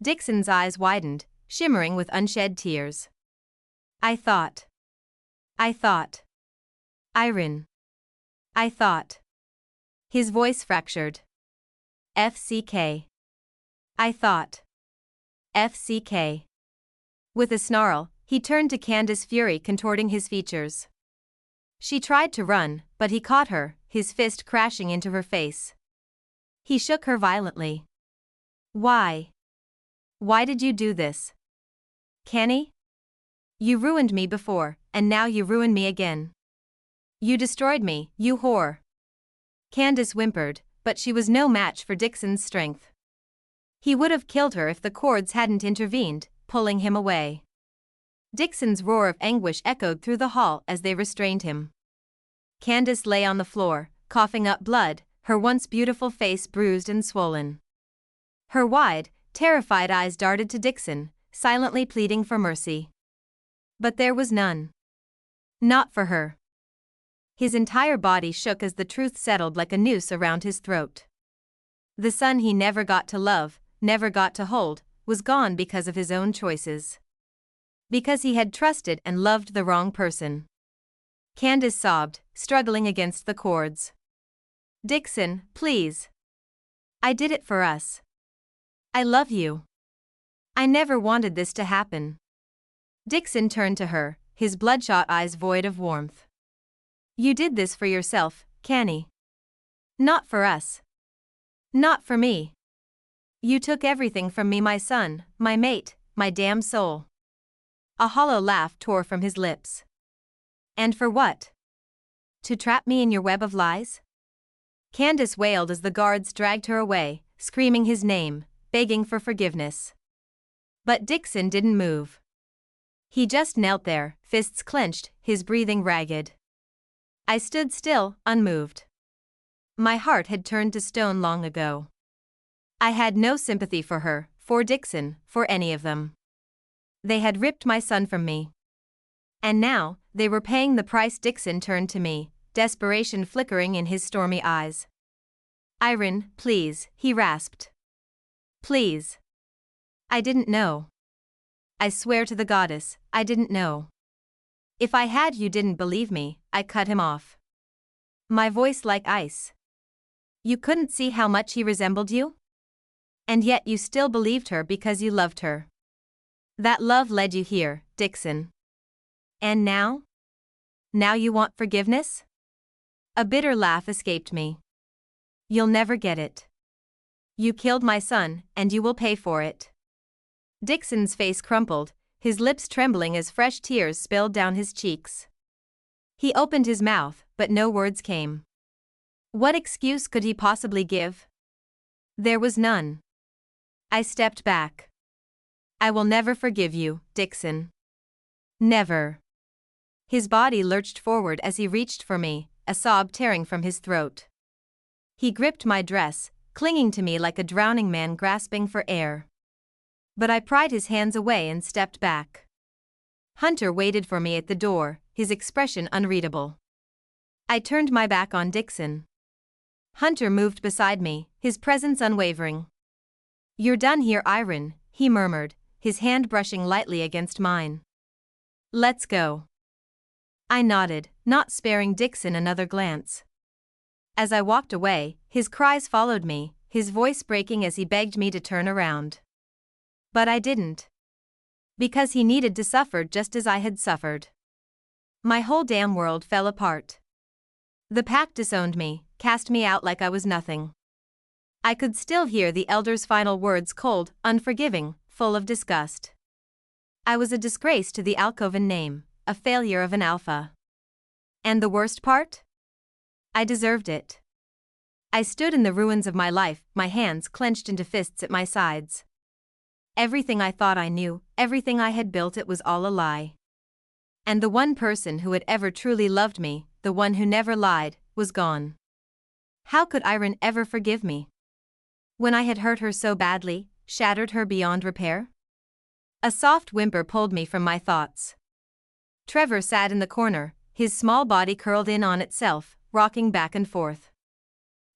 Dixon's eyes widened, shimmering with unshed tears. I thought. Irin. I thought." His voice fractured. "FCK. I thought. FCK." With a snarl, he turned to Candace, fury contorting his features. She tried to run, but he caught her, his fist crashing into her face. He shook her violently. "Why? Why did you do this? Canny? You ruined me before, and now you ruin me again. You destroyed me, you whore." Candace whimpered, but she was no match for Dixon's strength. He would have killed her if the cords hadn't intervened, pulling him away. Dixon's roar of anguish echoed through the hall as they restrained him. Candace lay on the floor, coughing up blood, her once beautiful face bruised and swollen. Her wide, terrified eyes darted to Dixon, silently pleading for mercy. But there was none. Not for her. His entire body shook as the truth settled like a noose around his throat. The son he never got to love, never got to hold, was gone because of his own choices. Because he had trusted and loved the wrong person. Candace sobbed, struggling against the cords. "Dixon, please. I did it for us. I love you. I never wanted this to happen." Dixon turned to her, his bloodshot eyes void of warmth. "You did this for yourself, Canny. Not for us. Not for me. You took everything from me, my son, my mate, my damn soul." A hollow laugh tore from his lips. "And for what? To trap me in your web of lies?" Candace wailed as the guards dragged her away, screaming his name, begging for forgiveness. But Dixon didn't move. He just knelt there, fists clenched, his breathing ragged. I stood still, unmoved. My heart had turned to stone long ago. I had no sympathy for her, for Dixon, for any of them. They had ripped my son from me. And now, they were paying the price. Dixon turned to me, desperation flickering in his stormy eyes. "Irin, please," he rasped. "Please. I didn't know. I swear to the goddess, I didn't know. If I had, you didn't believe me, I cut him off." My voice like ice. "You couldn't see how much he resembled you? And yet you still believed her because you loved her. That love led you here, Dixon. And now? Now you want forgiveness?" A bitter laugh escaped me. "You'll never get it. You killed my son, and you will pay for it. Dixon's face crumpled, his lips trembling as fresh tears spilled down his cheeks. He opened his mouth, but no words came. What excuse could he possibly give? There was none. I stepped back. I will never forgive you, Dixon. Never. His body lurched forward as he reached for me, a sob tearing from his throat. He gripped my dress, clinging to me like a drowning man grasping for air. But I pried his hands away and stepped back. Hunter waited for me at the door, his expression unreadable. I turned my back on Dixon. Hunter moved beside me, his presence unwavering. You're done here, Irin, he murmured, his hand brushing lightly against mine. Let's go. I nodded, not sparing Dixon another glance. As I walked away, his cries followed me, his voice breaking as he begged me to turn around. But I didn't. Because he needed to suffer just as I had suffered. My whole damn world fell apart. The pack disowned me, cast me out like I was nothing. I could still hear the elder's final words, cold, unforgiving, full of disgust. I was a disgrace to the Alcoven name, a failure of an alpha. And the worst part? I deserved it. I stood in the ruins of my life, my hands clenched into fists at my sides. Everything I thought I knew, everything I had built, it was all a lie. And the one person who had ever truly loved me, the one who never lied, was gone. How could Irin ever forgive me? When I had hurt her so badly, shattered her beyond repair? A soft whimper pulled me from my thoughts. Trevor sat in the corner, his small body curled in on itself, rocking back and forth.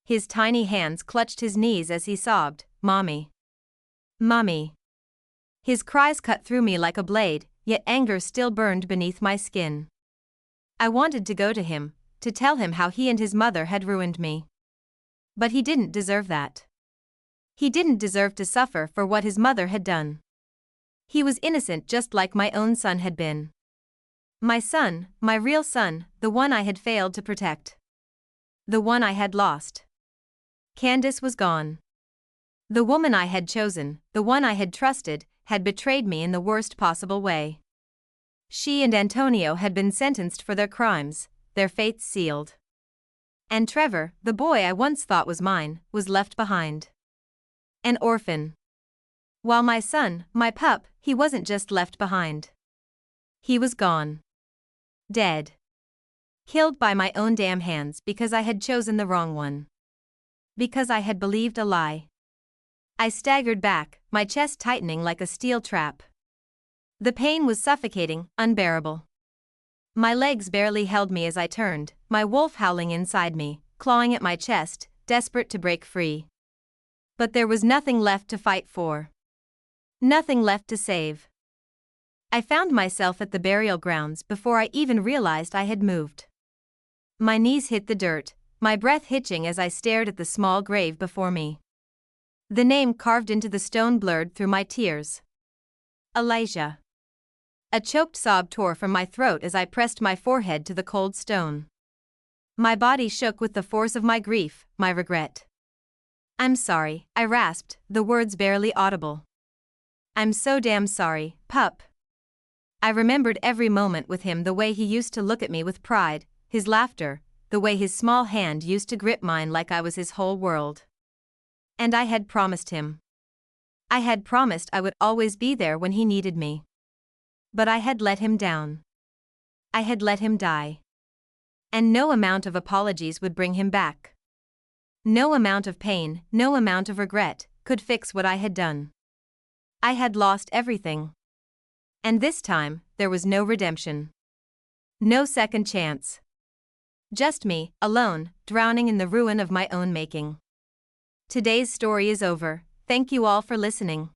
His tiny hands clutched his knees as he sobbed, "Mommy. Mommy." His cries cut through me like a blade, yet anger still burned beneath my skin. I wanted to go to him, to tell him how he and his mother had ruined me. But he didn't deserve that. He didn't deserve to suffer for what his mother had done. He was innocent just like my own son had been. My son, my real son, the one I had failed to protect. The one I had lost. Candace was gone. The woman I had chosen, the one I had trusted, had betrayed me in the worst possible way. She and Antonio had been sentenced for their crimes, their fates sealed. And Trevor, the boy I once thought was mine, was left behind. An orphan. While my son, my pup, he wasn't just left behind. He was gone. Dead. Killed by my own damn hands because I had chosen the wrong one. Because I had believed a lie. I staggered back, my chest tightening like a steel trap. The pain was suffocating, unbearable. My legs barely held me as I turned, my wolf howling inside me, clawing at my chest, desperate to break free. But there was nothing left to fight for. Nothing left to save. I found myself at the burial grounds before I even realized I had moved. My knees hit the dirt, my breath hitching as I stared at the small grave before me. The name carved into the stone blurred through my tears. Elijah. A choked sob tore from my throat as I pressed my forehead to the cold stone. My body shook with the force of my grief, my regret. "I'm sorry," I rasped, the words barely audible. "I'm so damn sorry, pup." I remembered every moment with him, the way he used to look at me with pride, his laughter, the way his small hand used to grip mine like I was his whole world. And I had promised him. I had promised I would always be there when he needed me. But I had let him down. I had let him die. And no amount of apologies would bring him back. No amount of pain, no amount of regret, could fix what I had done. I had lost everything. And this time, there was no redemption. No second chance. Just me, alone, drowning in the ruin of my own making. Today's story is over. Thank you all for listening.